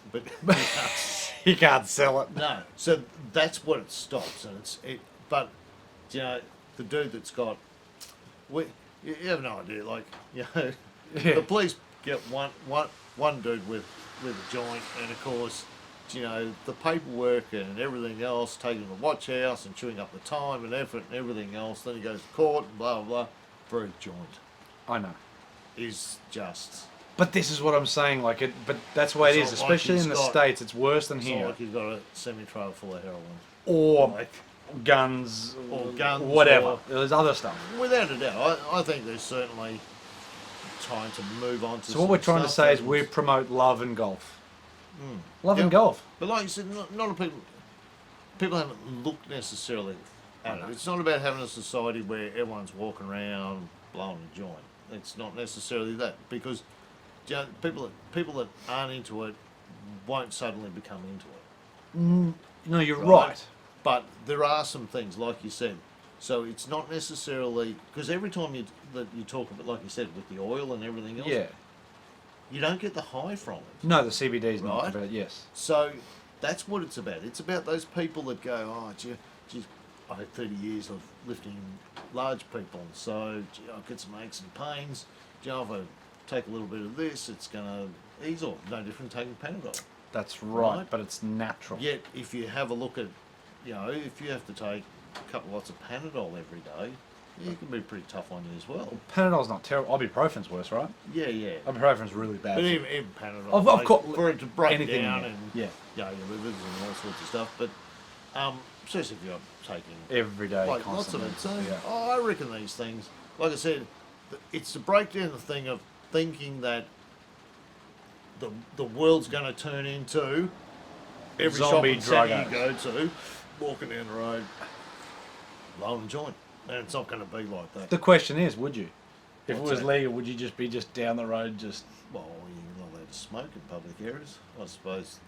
but You can't sell it. no. So that's what it stops, and But you know, the dude that's got, you have no idea. Like you know, Yeah. the police get one dude with a joint, and of course, you know, the paperwork and everything else, taking him to watch house and chewing up the time and effort and everything else. Then he goes to court and blah blah blah for a joint. I know. Is just. But this is what I'm saying. Like it. But that's the way it It's is. not like Especially he's in the got- States, it's worse than It's here. not like he's got a semi-trailer full of heroin. Or Like, guns. Or guns, Whatever. or- There's other stuff. without a doubt, I think there's certainly time to move on to. So what we're trying to stuff say is that we promote love and golf. Mm. Love and Yep. golf. But like you said, not a lot of people haven't looked necessarily at it. It's not about having a society where everyone's walking around blowing a joint. It's not necessarily that, because you know, people that aren't into it won't suddenly become into it. No, you're Right. right. But there are some things, like you said. So it's not necessarily, because every time you talk about, like you said, with the oil and everything else, Yeah. you don't get the high from it. No, the CBD's not. Right. But yes. So that's what it's about. It's about those people that go, oh, geez, I had 30 years of lifting large people, so gee, I get some aches and pains. Gee, if I take a little bit of this, it's going to ease off. No different taking Panadol. That's right. Right. But it's natural. Yet, if you have a look at, you know, if you have to take a couple lots of Panadol every day, it can be pretty tough on you as well. Panadol's not terrible. Ibuprofen's worse, right? Yeah, yeah. Ibuprofen's really bad. But even Panadol, Of like, course, for it to break anything, down yeah. and Yeah. your livers and all sorts of stuff. But especially if you're taking Every day, like lots of constantly. it. So Yeah. I reckon these things, like I said, it's to break down the thing of thinking that the world's going to turn into every Zombie shopping centre drug you go to, walking down the road, blowing a joint, and it's not going to be like that. The question is, would you? If What's it was that? legal, would you just be down the road, just... Well, you're not allowed to smoke in public areas, I suppose.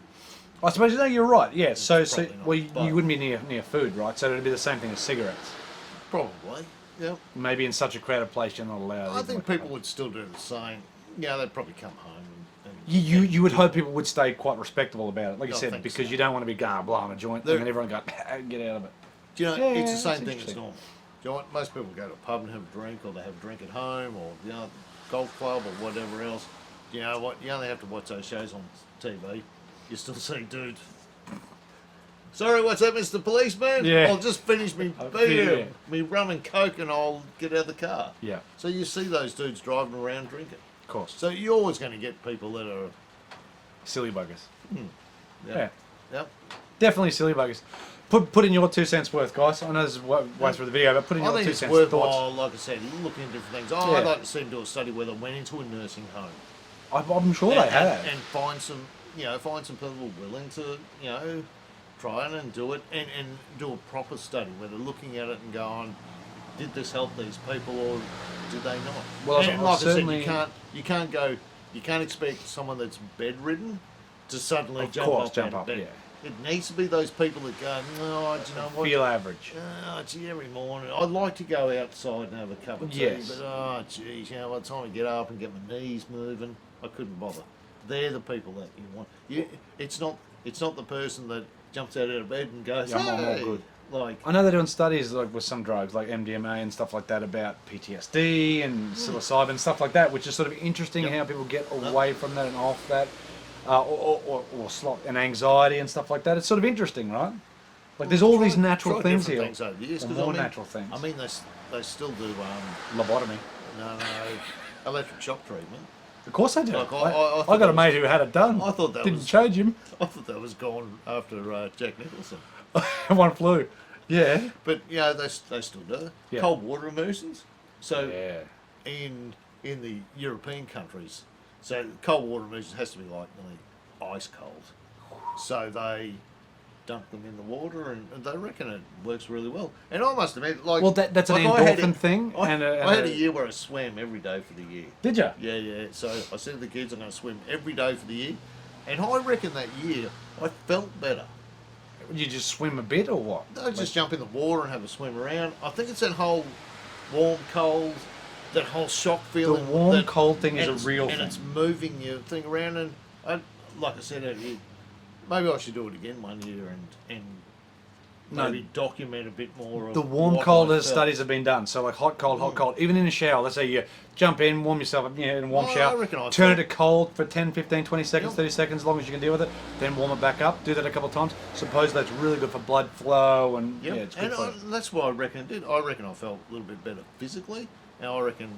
I suppose, no, you're right, yeah. So probably not, well, but- you wouldn't be near food, right? So it'd be the same thing as cigarettes. Probably, yeah. Maybe in such a crowded place, you're not allowed. I even think like- people would still do the same. Yeah, they'd probably come home and You would hope people would stay quite respectable about it, like you I said, think because so. you don't want to be blowing a joint There- and then everyone go, get out of it. do you know, Yeah, it's the that's same thing as interesting. normal. Do you know what? Most people go to a pub and have a drink, or they have a drink at home, or you know, golf club or whatever else. You know what? You only have to watch those shows on TV. You still see dudes. Sorry, what's that, Mr. Policeman? Yeah. I'll just finish me Yeah. beer, me rum and coke, and I'll get out of the car. Yeah, So you see those dudes driving around drinking. of course. So you're always going to get people that are. Silly buggers. Yeah. Yeah. Yep. Definitely silly buggers. Put in your 2 cents worth, guys. I know this is way through the video, but put in I your think 2 it's cents worthwhile, thoughts. like I said, looking at different things. Yeah. I'd like to see them do a study where they went into a nursing home. I'm sure they have. And find some, find some people willing to, try it and do it, and do a proper study where they're looking at it and going, did this help these people or did they not? Well, and I've like I said, certainly- you can't expect someone that's bedridden to suddenly Of jump course, up jump out of up, bed. yeah. It needs to be those people that go, no, do you know what? Feel average. Oh, gee, every morning I'd like to go outside and have a cup of tea, Yes. but oh, geez, by the time I get up and get my knees moving, I couldn't bother. They're the people that you want. It's not the person that jumps out of bed and goes, Yeah, I'm all hey, good. like, I know they're doing studies like with some drugs, like MDMA and stuff like that, about PTSD and psilocybin stuff like that, which is sort of interesting Yep. how people get away from that and off that, and anxiety and stuff like that. It's sort of interesting, right? Like there's all these natural try things different here, things over the years, or 'cause more natural things. I mean, they still do Lobotomy. electric shock treatment. Of course I do. Like, I I thought got a that mate who had it done. I thought that didn't was- change him. I thought that was gone after Jack Nicholson. One flew. Yeah. But you know they still do Yeah. cold water immersions. So Yeah. in the European countries, so cold water immersions has to be like nearly ice cold. So they dunk them in the water, and they reckon it works really well. And I must admit, like, Well, that's an like I had endorphin thing. I and I had a year where I swam every day for the year. Did you? Yeah, yeah. So I said to the kids, I'm going to swim every day for the year, and I reckon that year I felt better. You just swim a bit or what? I just jump in the water and have a swim around. I think it's that whole warm, cold, that whole shock The feeling. warm, cold thing is and a it's- real and thing. it's moving your thing around. And like I said earlier, maybe I should do it again one year and No. maybe document a bit more of The warm, what cold I as felt. studies have been done. So like hot, cold. Even in a shower, let's say you jump in, warm yourself up, in a warm Oh, I shower, reckon I turn it felt- to cold for 10, 15, 20 seconds, Yep. 30 seconds, as long as you can deal with it, then warm it back up. Do that a couple of times. Suppose that's really good for blood flow and Yep. yeah, it's good and for that's what I reckon it did. I reckon I felt a little bit better physically, and I reckon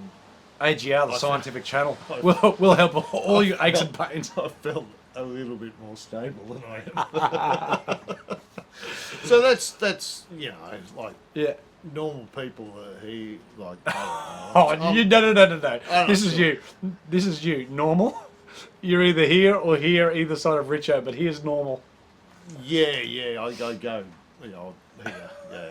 AGR, the I scientific channel, I- will help all your aches and pains. I felt a little bit more stable than I am. So that's you know like Yeah. normal people that he like. I Oh, don't know. you no. I'm This not is sure. you. This is you. Normal. You're either here or here, either side of Richo, but here's normal. Yeah. I go. You know, here, yeah.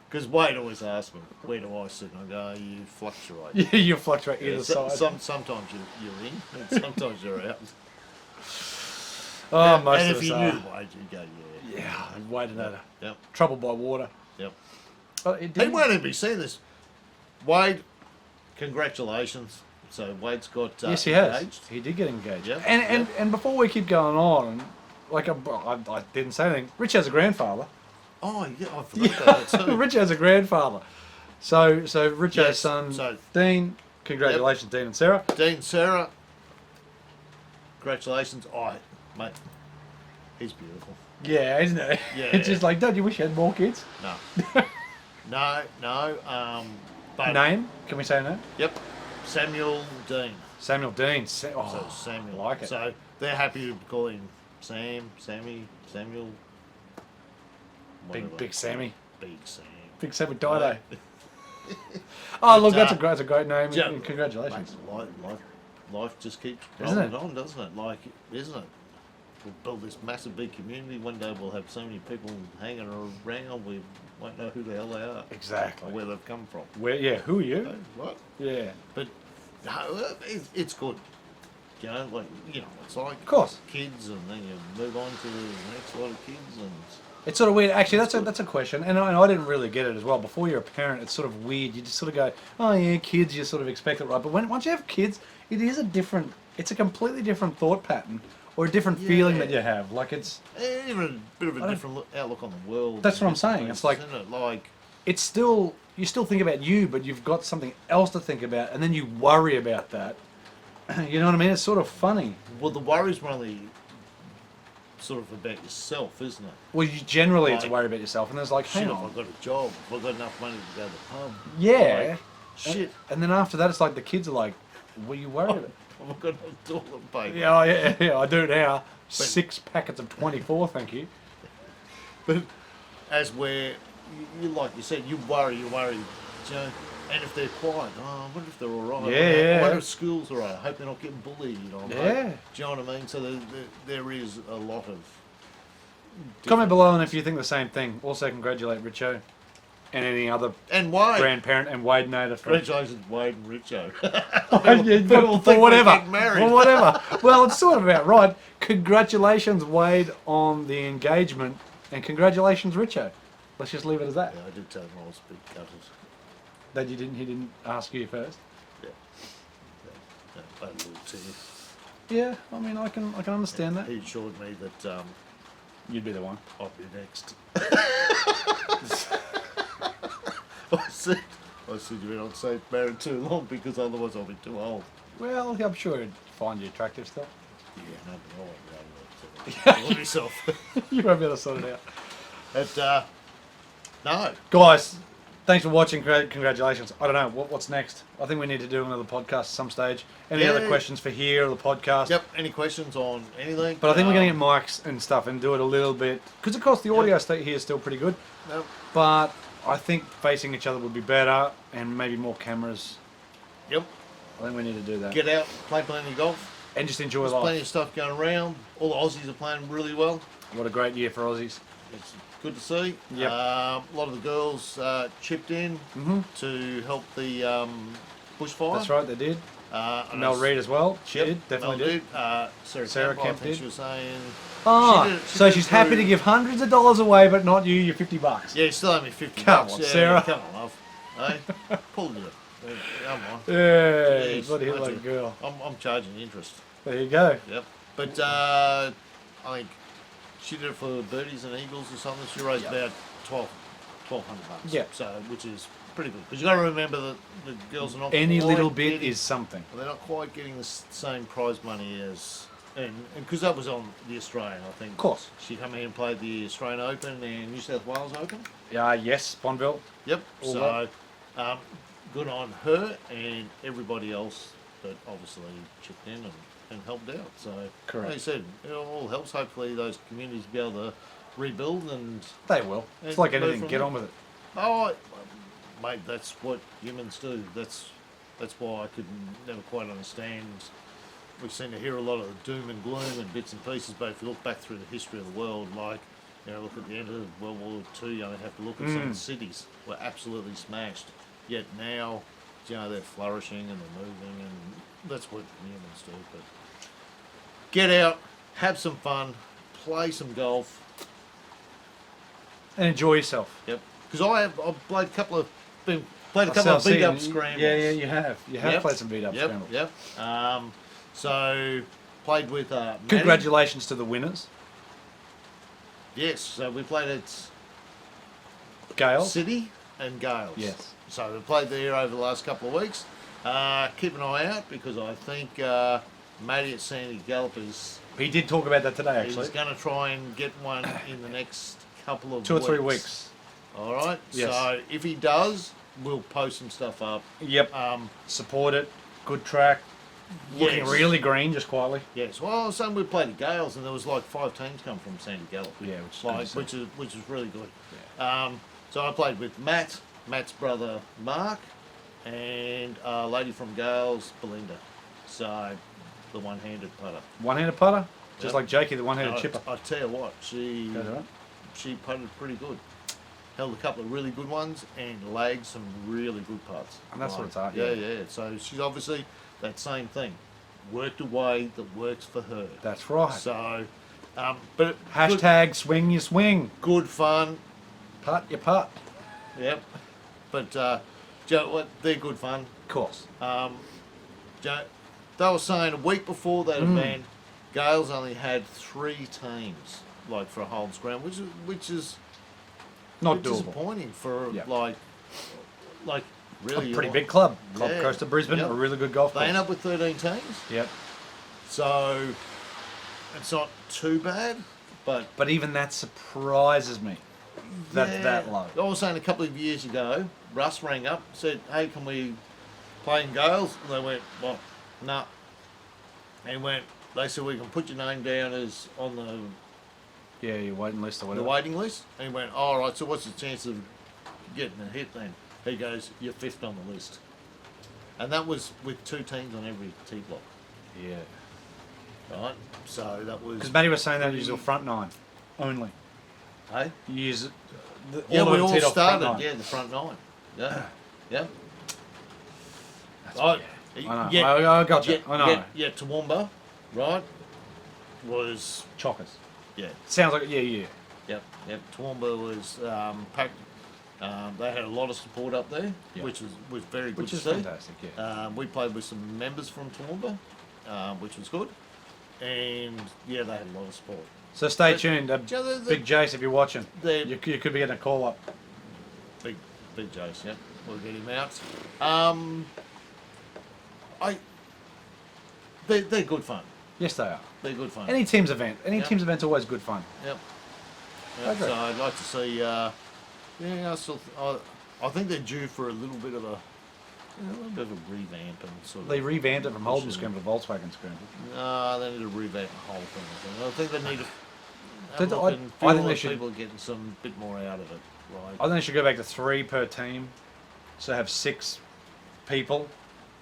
Because Wade always asks me, where do I sit? And I go, you fluctuate. You fluctuate either Yeah, side. sometimes you're in, and sometimes you're out. Oh, most and of if us you are. knew Wade, you'd go, yeah. Yeah, and Wade and that. Yep. Trouble by water. Yep. Oh, it He did. won't even be seeing this. Wade, congratulations. So Wade's got Yes, he has. engaged. He did get engaged. Yep, And before we keep going on, like I didn't say anything. Rich has a grandfather. Oh, yeah, I forgot that too. Rich has a grandfather. So Richo's Yes, son, so- Dean. Congratulations, Dean and Sarah. Dean, Sarah, congratulations. Oh, mate, he's beautiful. Yeah, isn't it? Yeah. It's just like, don't you wish you had more kids? No. No. But, Name? Can we say a name? Yep. Samuel Dean. Samuel Dean. So Oh, Samuel. I like it. So they're happy to call him Sam, Sammy, Samuel. whatever. Big Sammy. Big Sam. Big Sammy Dido. Oh, look, But, that's a great name. Yeah, and congratulations. Mate, life just keeps Isn't rolling it? on, doesn't it? Like, isn't it? We'll build this massive big community. One day we'll have so many people hanging around, we won't know who the hell they are Exactly. or where they've come from. Who are you? Okay, right? Yeah. But no, it's good. You know, like, it's like Of course. kids, and then you move on to the next lot of kids, and It's sort of weird. Actually, that's a question, and I didn't really get it as well. Before you're a parent, it's sort of weird. You just sort of go, oh yeah, kids. You sort of expect it, right? But once you have kids, it is it's a completely different thought pattern or a different feeling that you have. Like it's even a bit of a don't- different outlook on the world. That's what I'm and saying. It's like- isn't it? Like, it's still you still think about you, but you've got something else to think about, and then you worry about that. You know what I mean? It's sort of funny. well, the worries really sort of about yourself, isn't it? Well, you generally it's a Like, worry about yourself, and there's like, Shit, hang if on, I've got a job, if I've got enough money to go to the pub. yeah. Like, shit, And then after that, it's like the kids are like, what are you worried about? I've got enough toilet paper. Yeah, yeah, I do now. 6 packets of 24, thank you. But as where, you like you said, you worry, you know, and if they're quiet, I wonder if they're all right. Yeah. I wonder if school's all right. I hope they're not getting bullied. Yeah. Do you know what I mean? So there is a lot of... Comment below and if you think the same thing. Also, congratulate Richo and any other And Wade. grandparent and Wade Nader. Congratulations, Wade and Richo. For think whatever. we're getting married. For whatever. Well, it's sort of about right. Congratulations, Wade, on the engagement, and congratulations, Richo. Let's just leave it as that. Yeah, I did tell him I was a bit gutted. That he didn't ask you first. Yeah. I had a little tear. Yeah, I mean, I can understand that. He assured me that You'd be the one. I'll be next. I said you better not stay married too long because otherwise I'll be too old. Well, I'm sure he'd find you attractive still. Yeah, no, but I won't be able to myself. You won't be able to sort it out. But no, Guys, Thanks for watching. Congratulations. I don't know what's next. I think we need to do another podcast at some stage. Any other questions for here or the podcast? Yep. Any questions on anything? But I think we're going to get mics and stuff and do it a little bit because of course the audio state here is still pretty good. Yep. But I think facing each other would be better and maybe more cameras. Yep. I think we need to do that. Get out, play plenty of golf. And just enjoy There's life. plenty of stuff going around. All the Aussies are playing really well. What a great year for Aussies. It's good to see. Yep. A lot of the girls chipped in to help the bushfire. That's right, they did. And Mel I s- Reid as well. She Yep, did, definitely Mel did. Sarah Kemp Kemp, I think did. she was saying. Oh, she did so it she's happy to through- give hundreds of dollars away, but not you your $50. Yeah, you still owe me 50 Come bucks. on, Yeah, Sarah. Come on, love. Hey, pull it. Come on. Yeah, Jeez, bloody hell, would like a you? girl. I'm charging interest. There you go. Yep. But I think she did it for birdies and eagles or something. She raised about $1,200. Yep. So, which is pretty good. Because you got to remember that the girls are not Any quite little bit getting, is something. they're not quite getting the same prize money as, and because that was on the Australian, I think. Of course. She came in and played the Australian Open and New South Wales Open. Yes, Bonville. Yep. All So, good on her and everybody else that obviously chipped in and helped out. So, Correct. like I said, it all helps. Hopefully, those communities be able to rebuild and. They will. It's And like move anything. from Get there. on with it. Oh, mate, that's what humans do. That's why I could never quite understand. We seem to hear a lot of doom and gloom and bits and pieces, but if you look back through the history of the world, like, look at the end of World War II, you only have to look at some of the cities were absolutely smashed. Yet now, they're flourishing and they're moving, and that's what humans do. But get out, have some fun, play some golf. And enjoy yourself. Yep. Because I've played a couple of beat I've up seen- scrambles. Yeah, you have. You have Yep. played some beat up Yep. scrambles. Yep. So played with Maddie. Congratulations to the winners. Yes. So we played at Gales. City and Gales. Yes. So we played there over the last couple of weeks. Keep an eye out because I think Matty at Sandy Gallopers He did talk about that today, is actually. going to try and get one in the next couple of 2 or 3 weeks. All right. Yes. So if he does, we'll post some stuff up. Yep. Support it. Good track. Looking Yes. really green, just quietly. Yes, well, we played at Gales, and there was like 5 teams come from Sandy Gallop. Yeah, which is good to see. which is really good. So I played with Matt's brother Mark, and a lady from Gales, Belinda. So the one-handed putter. One-handed putter, just Yep. like Jakey, the one-handed I chipper. tell you what, she Goes all right. putted pretty good. Held a couple of really good ones and lagged some really good putts. And that's what it's at, Yeah, yeah. yeah. So she's obviously that same thing. Worked a way that works for her. That's right. So, but Hashtag swing your swing. good fun. Putt your putt. Yep. But Joe, they're good fun. Of course. Joe, they were saying a week before that event, Gales only had 3 teams, like for a whole scrum, which is Not bit doable. disappointing for Yeah. like really A pretty big club. Club Yeah. Coast of Brisbane, Yep. a really good golf They course. end up with 13 teams, Yep. so it's not too bad. But But even that surprises me. That's that low. I was saying a couple of years ago, Russ rang up, said, "Hey, can we play in Gales?" And they went, "Well, no." Nah. They said, "We can put your name down as on Yeah, your waiting list or the whatever. waiting list." And he went, "All right. So what's the chance of getting a hit then?" He goes, "You're 5th on the list," and that was with 2 teams on every tee block. Yeah. Right, so that was. Because Matty was saying that you use your front 9 only. Hey? You use Yeah, of we them all teed off front started. 9. Yeah, the front 9. Yeah, yeah. That's Oh, I know. I got you. I know. Yeah, Toowoomba, right? Was Chockers. yeah, Sounds like yeah. yep. Toowoomba was packed. They had a lot of support up there, Yeah. which was very good Which to is see. fantastic. Yeah. We played with some members from Toowoomba, which was good, and yeah, they had a lot of support. So stay But- tuned. Joe, Big Jace, if you're watching, the- you could be getting a call up. Big Jace, yep. We'll get him out. They're good fun. Yes, they are. They're good fun. Any team's event. Any Yeah. team's event's always good fun. Yep. I agree. So I'd like to see. I I think they're due for a little bit of a revamp and sort of. They revamped it from Holden Scramble to Volkswagen Scramble. No, they need to revamp the whole thing. I think they need to. Did- Have a I- look and I feel think they that should- people are getting some bit more out of it. Like, I think they should go back to 3 per team. So have 6 people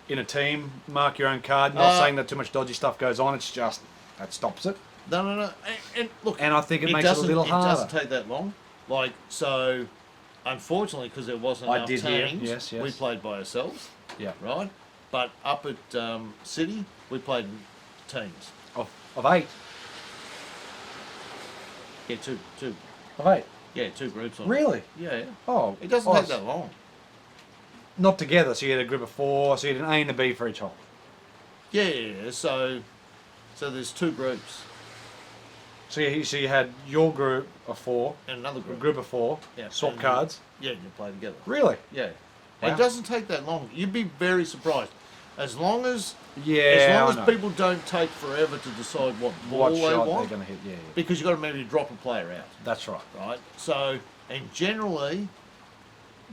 in a team. Mark your own card. Not saying that too much dodgy stuff goes on. It's just that stops it. no. And look, And I think it makes it a doesn't- little harder. It doesn't take that long. Like, so, unfortunately, because there wasn't I enough did hear, teams, yes. we played by ourselves, Yeah. right? But up at City, we played in teams. Of 8. Yeah, two. Of 8. Yeah, 2 groups on it. Really? Yeah. Oh. It doesn't take that long. Not together. So you had a group of 4. So you had an A and a B for each hole. Yeah. So there's 2 groups So you had your group of 4, and another a group. group of 4, Yeah, swap and cards. Yeah, you play together. Really? Yeah. Wow. It doesn't take that long. You'd be very surprised. As long as Yeah. I know. people don't take forever to decide what ball what they shot want, they're going to hit. Yeah. because you've got to maybe drop a player out, That's right. right? So, and generally,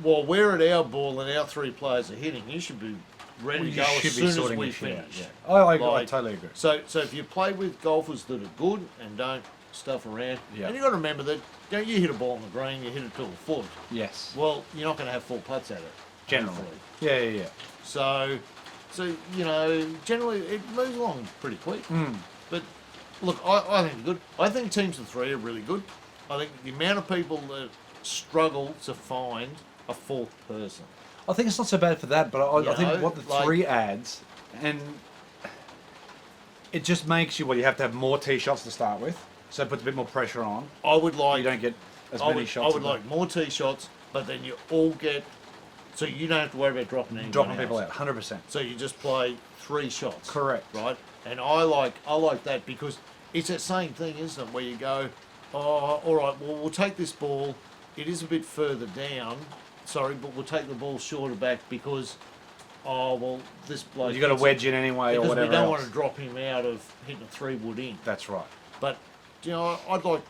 while we're at our ball and our 3 players are hitting, you should be ready to go as soon as we your shit out, finish. yeah. I Like, totally agree. So if you play with golfers that are good and don't stuff around, Yeah. and you've got to remember that, you hit a ball on the green, you hit it to a foot, Yes. well, you're not going to have 4 putts at it. Generally. hopefully. Yeah. So generally it moves along pretty quick. But look, I think they're good. I think teams of 3 are really good. I think the amount of people that struggle to find a 4th person. I think it's not so bad for that, but I think know, what the like- 3 adds, and it just makes you, you have to have more tee shots to start with, so it puts a bit more pressure on. I would like. You don't get as I many would, shots. I would like more tee shots, but then you all get. So you don't have to worry about dropping anyone dropping else. people out, 100%. So you just play 3 shots. Correct. Right? And I like that because it's that same thing, isn't it? Where you go, oh, all right, well, we'll take this ball. It is a bit further down. Sorry, but we'll take the ball shorter back because, this bloke. You got to hits wedge in anyway, or because whatever we don't else. want to drop him out of hitting a 3-wood in. That's right. But, I'd like,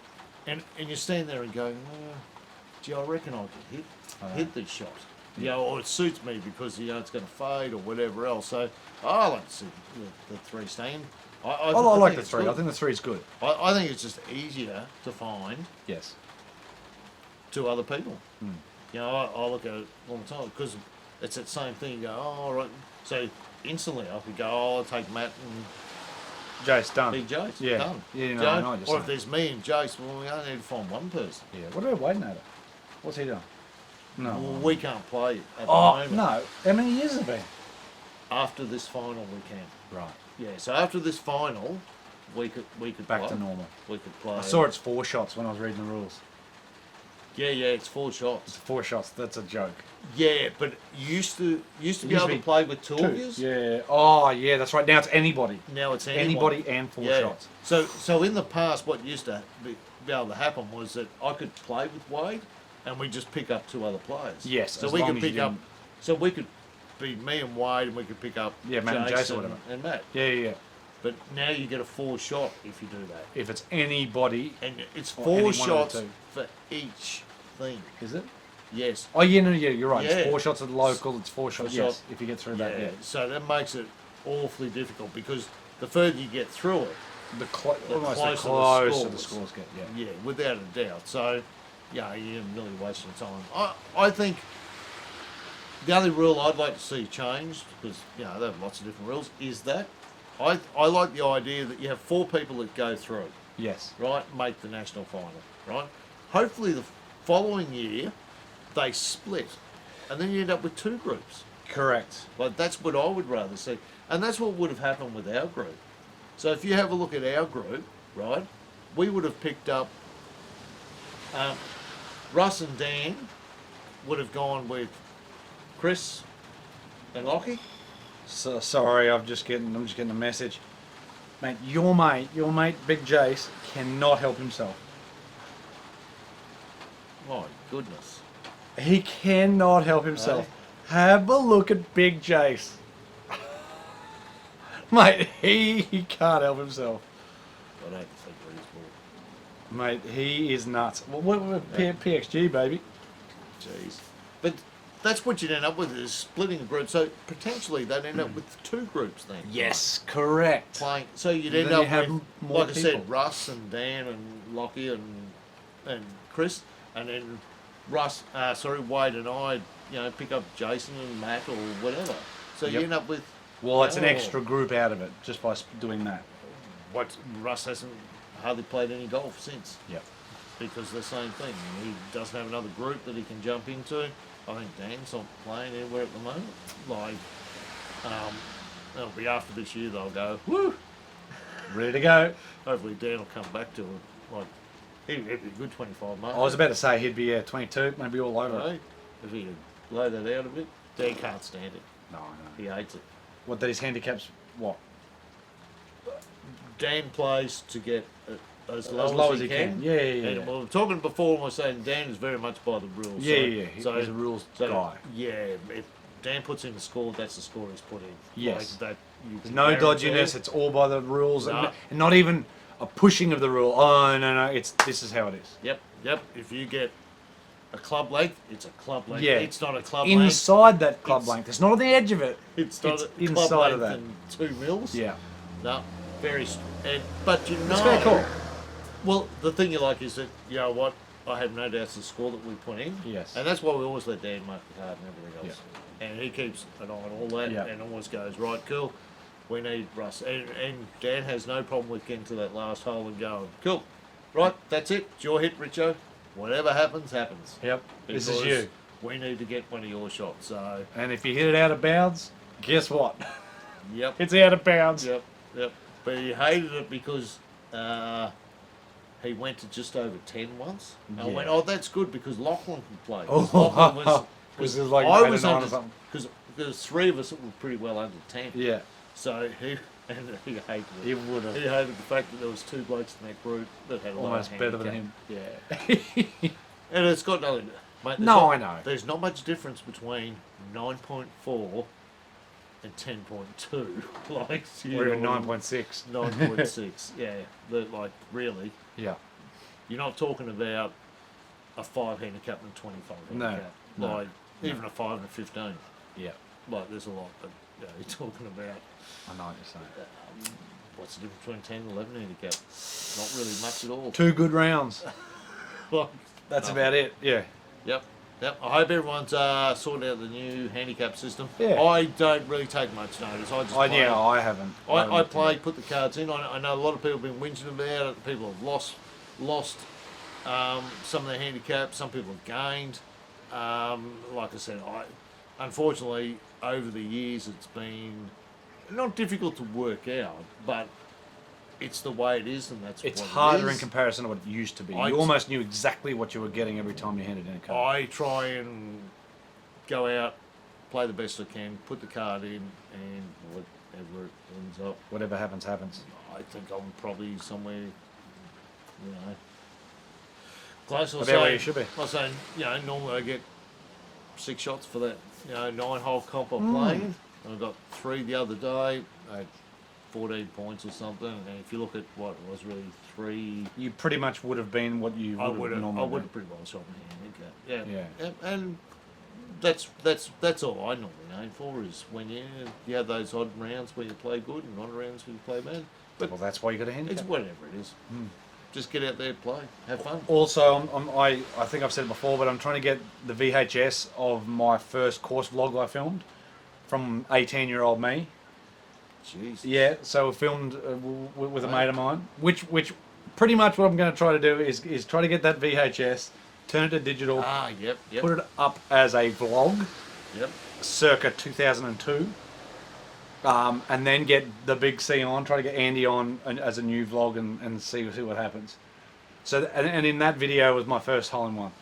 and you stand there and go, gee, I reckon I could hit this shot. Or it suits me because, it's going to fade or whatever else. So, I like to see the 3 staying. I like think the it's 3. good. I think the 3 is good. I think it's just easier to find Yes. to other people. I look at it all the time because it's that same thing. You go, all right. So instantly I could go, I'll take Matt and Jace, done. Big Jace. Yeah. Done. Yeah, no, I know what you're or if saying. there's me and Jace, well, we only need to find one person. Yeah. What are we waiting at? What's he doing? No. Well, we can't play at the Oh, moment. no. How many years has it been? After this final, we can. Right. Yeah. So after this final, we could Back play. to normal. We could play. I saw it's 4 shots when I was reading the rules. Yeah, it's 4 It's shots. 4 shots. That's a joke. Yeah, but you used to be used able to to be play with 2 of yous. Yeah. Oh, yeah. That's right. Now it's anybody. Now it's anyone. Anybody and 4 Yeah. shots. So in the past, what used to be able to happen was that I could play with Wade, and we just pick up 2 other players. Yes, So as we long could as you pick up. didn't- So we could be me and Wade, and we could pick up Yeah, Matt and Jason or whatever. and Matt. Yeah. But now you get a 4 shot if you do that, If it's anybody, and it's Or 4 any one of the shots 2. for each thing. is it? Yes. Oh, yeah, no, yeah, you're right. Yeah. It's 4 shots at the local, it's 4 shots, Four yes, shots. if you get through that, yeah. So that makes it awfully difficult because the further you get through it, Almost the closer the closer the scores. scores get, yeah. yeah, without a doubt. So, you're really wasting time. I think the only rule I'd like to see changed, because they have lots of different rules, is that I like the idea that you have 4 people that go through, Yes. right, make the national final, right? Hopefully the following year they split, and then you end up with 2 groups. Correct. Like that's what I would rather see, and that's what would have happened with our group. So if you have a look at our group, right, we would have picked up Russ and Dan would have gone with Chris and Lockie. So, sorry, I'm just getting a message. Mate, your mate, Big Jace, cannot help himself. My goodness. He cannot help himself. Have a look at Big Jace. Mate, he can't help himself. I don't think he's ball. Mate, he is nuts. What PXG, baby? Jeez. But that's what you'd end up with, is splitting a group. So potentially they'd end up with 2 groups then. Yes, correct. Playing. So you'd Then end you up have with, more like I people. said, Russ and Dan and Lockie and Chris, and then Wade and I, pick up Jason and Matt or whatever. So you Yep. end up with. Well, it's an Oh. extra group out of it just by doing that. What Russ hasn't hardly played any golf since, Yep. because the same thing. He doesn't have another group that he can jump into. I think Dan's not playing anywhere at the moment. Like, it'll be after this year they'll go, woo! Ready to go. Hopefully Dan will come back to it. Like, he'd be a good 25 mark. I was about to say he'd be 22, maybe all over it. Right? If he could lay that out a bit. Dan can't stand it. No, no. He hates it. What, that his handicap's what? Dan plays to get as low, As low as he can. Yeah, yeah, yeah. And we were talking before, and we were saying Dan is very much by the rules. Yeah, so, yeah, So he's a rules guy. Yeah, if Dan puts in the score, that's the score he's put in. Yes. Like that, you There's can no guarantee. dodginess, it's all by the rules. No. And not even a pushing of the rule. Oh, no, this is how it is. Yep. If you get a club length, it's a club length. Yeah. It's not a club length. Inside that club It's- length. It's not on the edge of it. It's not it's a club inside length of that. and 2 mils. Yeah. No, but you know. It's very cool. Well, the thing you like is that, you know what, I have no doubts the score that we put in. Yes. And that's why we always let Dan mark the card and everything else. And he keeps an eye on all that Yeah. and always goes, right, cool, we need Russ. And Dan has no problem with getting to that last hole and going, cool, right, that's it, it's your hit, Richo. Whatever happens, happens. Yep. This is Because you. We need to get one of your shots. So, And if you hit it out of bounds, guess what? yep. It's out of bounds. Yep. But he hated it because he went to just over 10 once. And I Yeah. went, oh, that's good because Lachlan can play. Oh, 'Cause Lachlan was, because it's like I 8 was or 9 or under, something. because there's 3 of us that were pretty well under 10. Yeah. So he hated it. He would have. He hated the fact that there was 2 blokes in that group that had a Almost lower better than handicap. him. Yeah. And it's got nothing. Mate, there's No, not- I know. There's not much difference between 9.4 and 10.2. Like, We're even know, 9.6. 9.6. Yeah. Like, really. Yeah. You're not talking about a 5 handicap and a 25 No, handicap. no, Like, even a 5 and a 15. Yeah. Like, there's a lot, but you're talking about I know what you're saying. what's the difference between 10 and 11 handicap? Not really much at all. 2 good rounds. Like, That's no. about it. Yeah. Yep. I hope everyone's sorted out the new handicap system. Yeah. I don't really take much notice. I just play. Yeah, I haven't. I play, put the cards in. I know a lot of people have been whinging about it. People have lost some of their handicaps. Some people have gained. Like I said, unfortunately over the years it's been not difficult to work out, but it's the way it is, and that's It's what harder it in is. comparison to what it used to be. I- You almost knew exactly what you were getting every time you handed in a card. I try and go out, play the best I can, put the card in, and whatever it ends up. Whatever happens, happens. I think I'm probably somewhere, you know, close. About where you should be. I was saying, normally I get 6 shots for that, 9-hole comp I'm Mm. playing. And I got 3 the other day. I had 14 points or something. And if you look at what it was really 3, You pretty much would have been what you would have normally I would been. have pretty well shot my handicap. Yeah. And that's all I normally aim for is when you have those odd rounds where you play good and odd rounds where you play bad. But Well, that's why you got a it's handicap. whatever it is. Just get out there, play, have fun. Also, I think I've said it before, but I'm trying to get the VHS of my first course vlog I filmed from 18-year-old me. Jeez. Yeah, so we filmed with a mate of mine, which pretty much what I'm going to try to do is try to get that VHS, turn it to digital, Yep. put it up as a vlog, Yep. circa 2002, and then get the big C on, try to get Andy on as a new vlog and see what happens. So and in that video was my first hole in one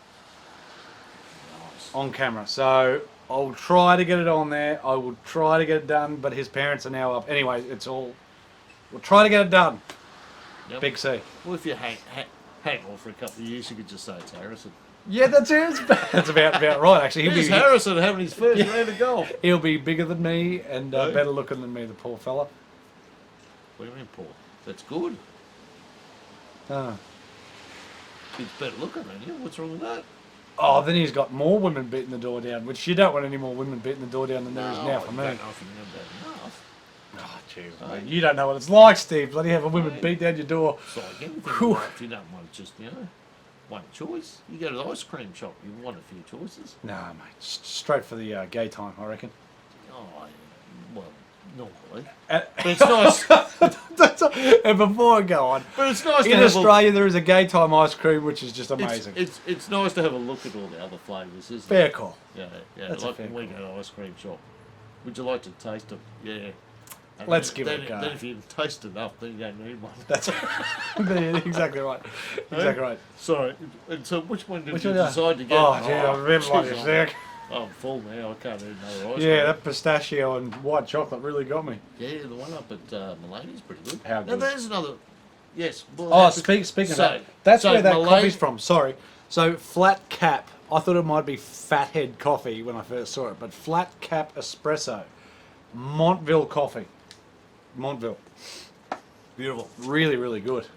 Nice. on camera. So I'll try to get it on there. I will try to get it done, but his parents are now up. Anyway, we'll try to get it done. Yep. Big C. Well, if you hang on for a couple of years, you could just say it's Harrison. Yeah, that's it. That's about right. Actually, Here's Harrison having his first round of golf. he'll be bigger than me and No. better looking than me. The poor fella. What do you mean, Paul? That's good. Ah. He's better looking than you. What's wrong with that? Oh, then he's got more women beating the door down, which you don't want any more women beating the door down than there is now for you me. don't know if you remember that enough. Oh, jeez, Hey. mate. You don't know what it's like, Steve. Bloody have a woman Hey. beat down your door. It's like anything in Whew. life, you don't want just, one choice. You go to the ice cream shop, you want a few choices. Nah, mate. Straight for the gay time, I reckon. Oh, well, normally. And, But it's nice. and before I go on, But it's nice to in have Australia there is a gay time ice cream, which is just a, amazing. it's nice to have a look at all the other flavours, isn't it? Fair call. Yeah, yeah. That's a like fair when we go to the ice cream shop. Would you like to taste them? Yeah. And Let's then, give it a go. Then if you taste enough, then you don't need one. That's exactly right. Exactly right. Sorry. And so which one did Which you one? decide to get? Oh, yeah, I remember like jeez, you're sick. I'm full now. I can't eat another ice Yeah, cream. that pistachio and white chocolate really got me. Yeah, the one up at Mulaney's pretty good. How Now good? there's another. Yes. Well, Oh, that's- speaking of so- that, that's so where that Mulaney- coffee's from. Sorry. So flat cap. I thought it might be fathead coffee when I first saw it, but flat cap espresso, Montville coffee, Montville, Beautiful. really really good.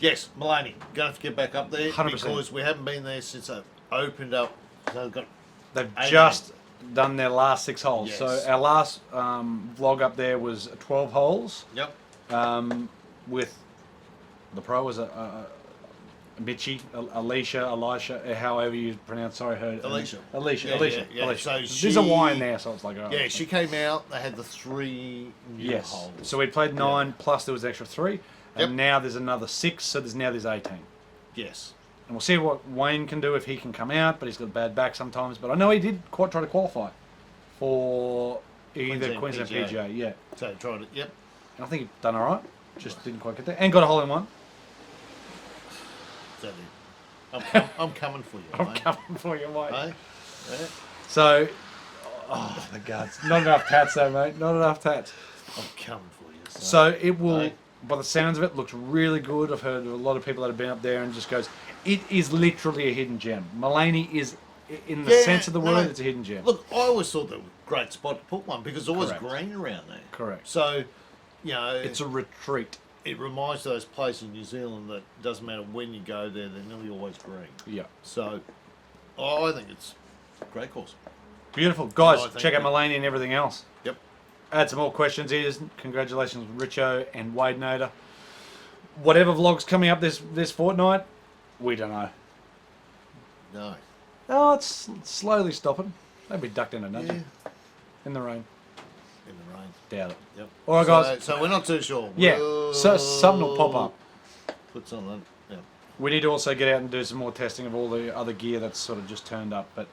Yes, Mulaney. Going to have to get back up there 100%. because we haven't been there since they opened up. So they've got They've Avid. just done their last 6 holes. Yes. So our last vlog up there was 12 holes. Yep. With the pro was Mitchie, Alicia, Elisha, however you pronounce. Sorry, her. Alicia. Alicia. Yeah, Alicia. yeah, yeah. Alicia. So There's a Y in she- there, so it's like. Oh, Yeah, she came out. They had the 3 new Yes. holes. So we played 9 plus there was an extra 3, and Yep. now there's another 6. So there's 18. Yes. And we'll see what Wayne can do if he can come out, but he's got a bad back sometimes. But I know he did try to qualify for either Queensland Queensland PGA. PGA, yeah. So tried it. Yep. And I think he done all right. Just didn't quite get there, and got a hole in one. So I'm coming for you, I'm mate. coming for you, mate. Hey? Yeah. So, oh the gods, not enough tats though, mate. Not enough tats. I'm coming for you. So it will, Hey. by the sounds of it, looks really good. I've heard a lot of people that have been up there and just goes, it is literally a hidden gem. Mulaney is, in the Yeah, sense of the no, word, it's a hidden gem. Look, I always thought that was a great spot to put one because there was Correct. green around there. Correct. So, It's a retreat. it reminds those places in New Zealand that doesn't matter when you go there, they're nearly always green. Yeah. So, I think it's a great course. Beautiful. Guys, I think check out that- Mulaney and everything else. Yep. Add some more questions here. Congratulations, Richo and Wade Noda. Whatever vlog's coming up this fortnight, we don't know. No. Oh, it's slowly stopping. Maybe ducked in a nudge Yeah. in the rain. In the rain. Doubt it. Yep. All right, guys. So we're not too sure. Yeah, so something will pop up. Put something. Yeah. We need to also get out and do some more testing of all the other gear that's sort of just turned up. But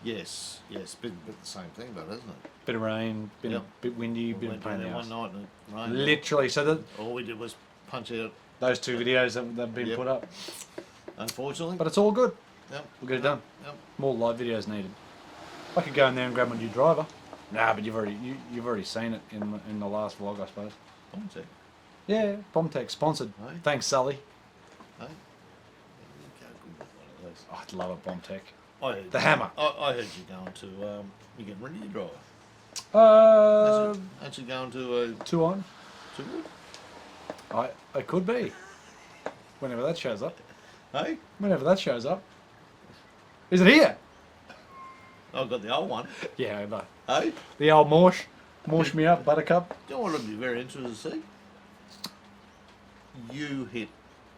Yes. Yes. Bit the same thing, but isn't it? bit of rain, bit Yep. bit windy, We bit of went pain down in there the one ass. night and it rained. Literally. So All we did was punch out. those 2 videos that have been Yep. put up. Unfortunately. But it's all good. Yep. We'll get it done. Yep. More live videos needed. I could go in there and grab my new driver. Nah, but you've already seen it in the last vlog, I suppose. Punch it. Yeah, Bombtech sponsored. Hey. Thanks, Sully. Hey. Go good with one of those. Oh, I'd love a Bombtech. I heard The you- hammer. I heard you going to you getting rid of your driver. Aren't you going to 2 on. Two? I could be. Whenever that shows up. Hey, Whenever that shows up. Is it here? I've got the old one. Yeah, I know. Hey, The old Morsh. Morsh me up, buttercup. do you know what I'd be very interested to see? You hit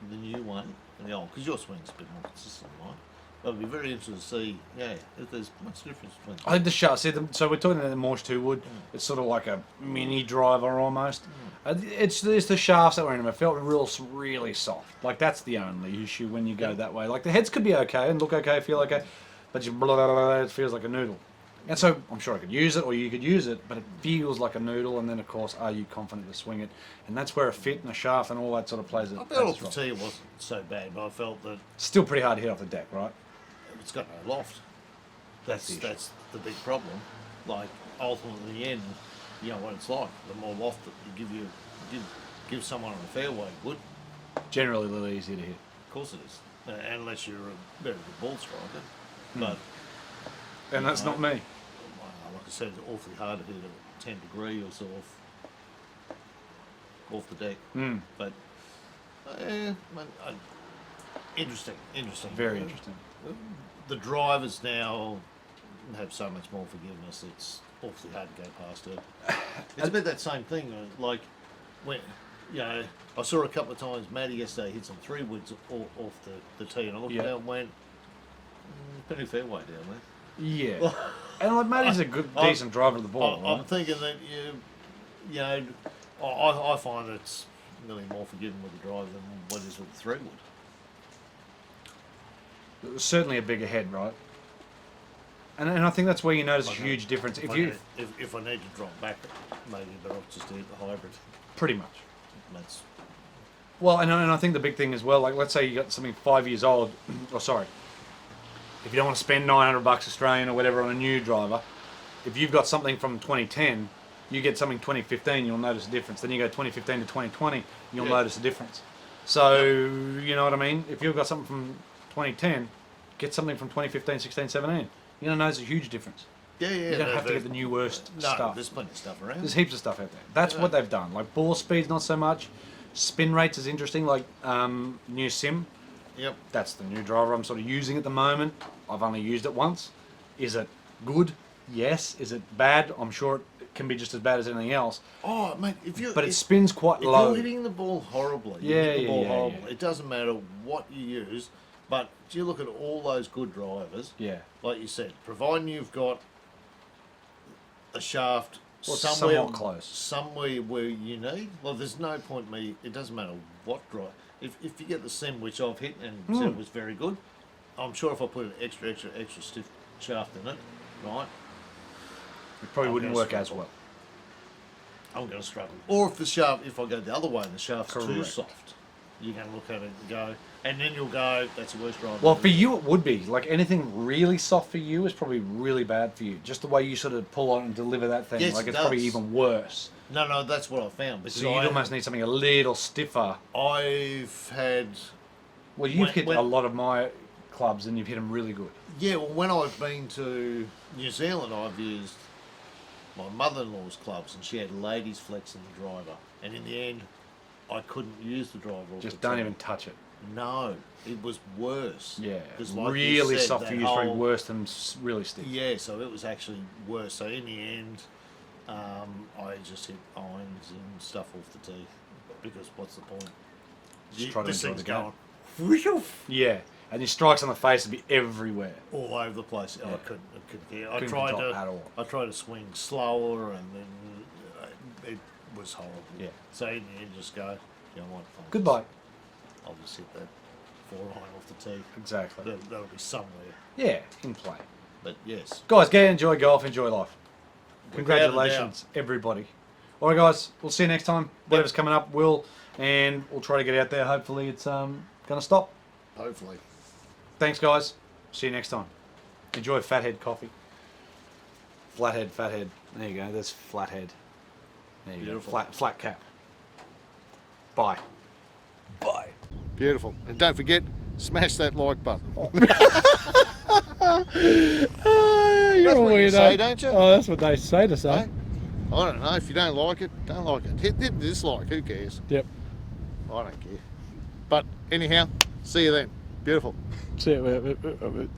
the new one and the old, because your swing's a bit more consistent than mine. But I'd be very interested to see, if there's much difference between I think the shaft. See, so we're talking about the Morsh 2 wood. It's sort of like a mini driver almost. It's the shafts that were in them. It felt really soft. Like that's the only issue when you go that way. Like the heads could be okay and look okay, feel okay, but just it feels like a noodle. And so I'm sure I could use it, or you could use it, but it feels like a noodle. And then of course, are you confident to swing it? And that's where a fit and a shaft and all that sort of plays it. I felt off the tee it wasn't so bad, but I felt that Still pretty hard to hit off the deck, right? it's got no loft. That's the issue. That's the big problem. Like ultimately, in the end, you know what it's like. The more loft that you give someone on a fairway would. Generally a little easier to hit. Of course it is, unless you're a very good ball striker. But And that's not me. like I said, it's awfully hard to hit a 10 degree or so off the deck. Mm. But man, Interesting. Very interesting. The drivers now have so much more forgiveness. It's awfully hard to go past it. It's a bit that same thing. Like when I saw a couple of times Matty yesterday hit some 3 woods off the tee, and I looked down and went, pretty fairway down there. Yeah. And like Matty's a good, decent driver of the ball. I'm right? thinking that I find it's nearly more forgiving with the driver than what it is with the 3 wood. Certainly a bigger head, right? And I think that's where you notice a huge difference. If I need to drop back, maybe better off just to hit the hybrid. pretty much. That's Well, and I think the big thing as well, like let's say you got something 5 years old, or sorry, if you don't want to spend $900 Australian or whatever on a new driver, if you've got something from 2010, you get something 2015, you'll notice a difference. Then you go 2015 to 2020, you'll notice a difference. So, you know what I mean? If you've got something from 2010, get something from 2015, 16, 17. You're going to notice a huge difference. yeah. You don't have to get the new worst stuff. There's plenty of stuff around. There's heaps of stuff out there. That's what they've done. Like ball speed's not so much. Spin rates is interesting. Like new sim. Yep. That's the new driver I'm sort of using at the moment. I've only used it once. Is it good? Yes. Is it bad? I'm sure it can be just as bad as anything else. Oh, mate, But it spins quite if low. you're hitting the ball horribly, it doesn't matter what you use. But do you look at all those good drivers? Yeah. Like you said, providing you've got a shaft Well, somewhere somewhat close. somewhere where you need. Well, there's no point it doesn't matter what drive. If you get the sim, which I've hit and said was very good, I'm sure if I put an extra stiff shaft in it, right, It probably wouldn't work as well. I'm going to struggle. Or if I go the other way and the shaft's too Correct. soft, you're going to look at it and go, and then you'll go, that's the worst drive. Well, for you it would be. Like anything really soft for you is probably really bad for you. Just the way you sort of pull on and deliver that thing. Yes, like it it's probably does. even worse. No, that's what I found. So you'd almost need something a little stiffer. I've had... Well, you've hit a lot of my clubs and you've hit them really good. Yeah, well, when I've been to New Zealand, I've used my mother-in-law's clubs, and she had ladies flex in the driver. And in the end, I couldn't use the driver. Just don't even touch it. No, it was worse. Yeah, 'Cause like you really said, soft for that you is probably whole- worse than really stiff. Yeah, so it was actually worse. So in the end, I just hit irons and stuff off the tee, because what's the point? Just try to This enjoy thing's the game. going Yeah, and your strikes on the face would be everywhere. all over the place. Yeah. I couldn't care. Couldn't control at all. I tried to swing slower, and then it was horrible. Yeah. So in the end, just go. You know what? Goodbye. I'll just hit that 4-iron off the tee. Exactly. That'll be somewhere. Yeah, in play. But yes. Guys, go enjoy golf, enjoy life. Without a doubt. Congratulations, everybody. All right, guys, we'll see you next time. Whatever's coming up, we'll try to get out there. Hopefully it's going to stop. Hopefully. Thanks, guys. See you next time. Enjoy Fathead coffee. Flathead. There you go. There's Flathead. There you Beautiful. go. Flat cap. Bye. Bye. Beautiful. And don't forget, smash that like button. You're That's what you say, don't you? Oh, that's what they say to say. Hey? I don't know. If you don't like it, don't like it. Hit dislike. Who cares? Yep. I don't care. But anyhow, see you then. Beautiful. See you.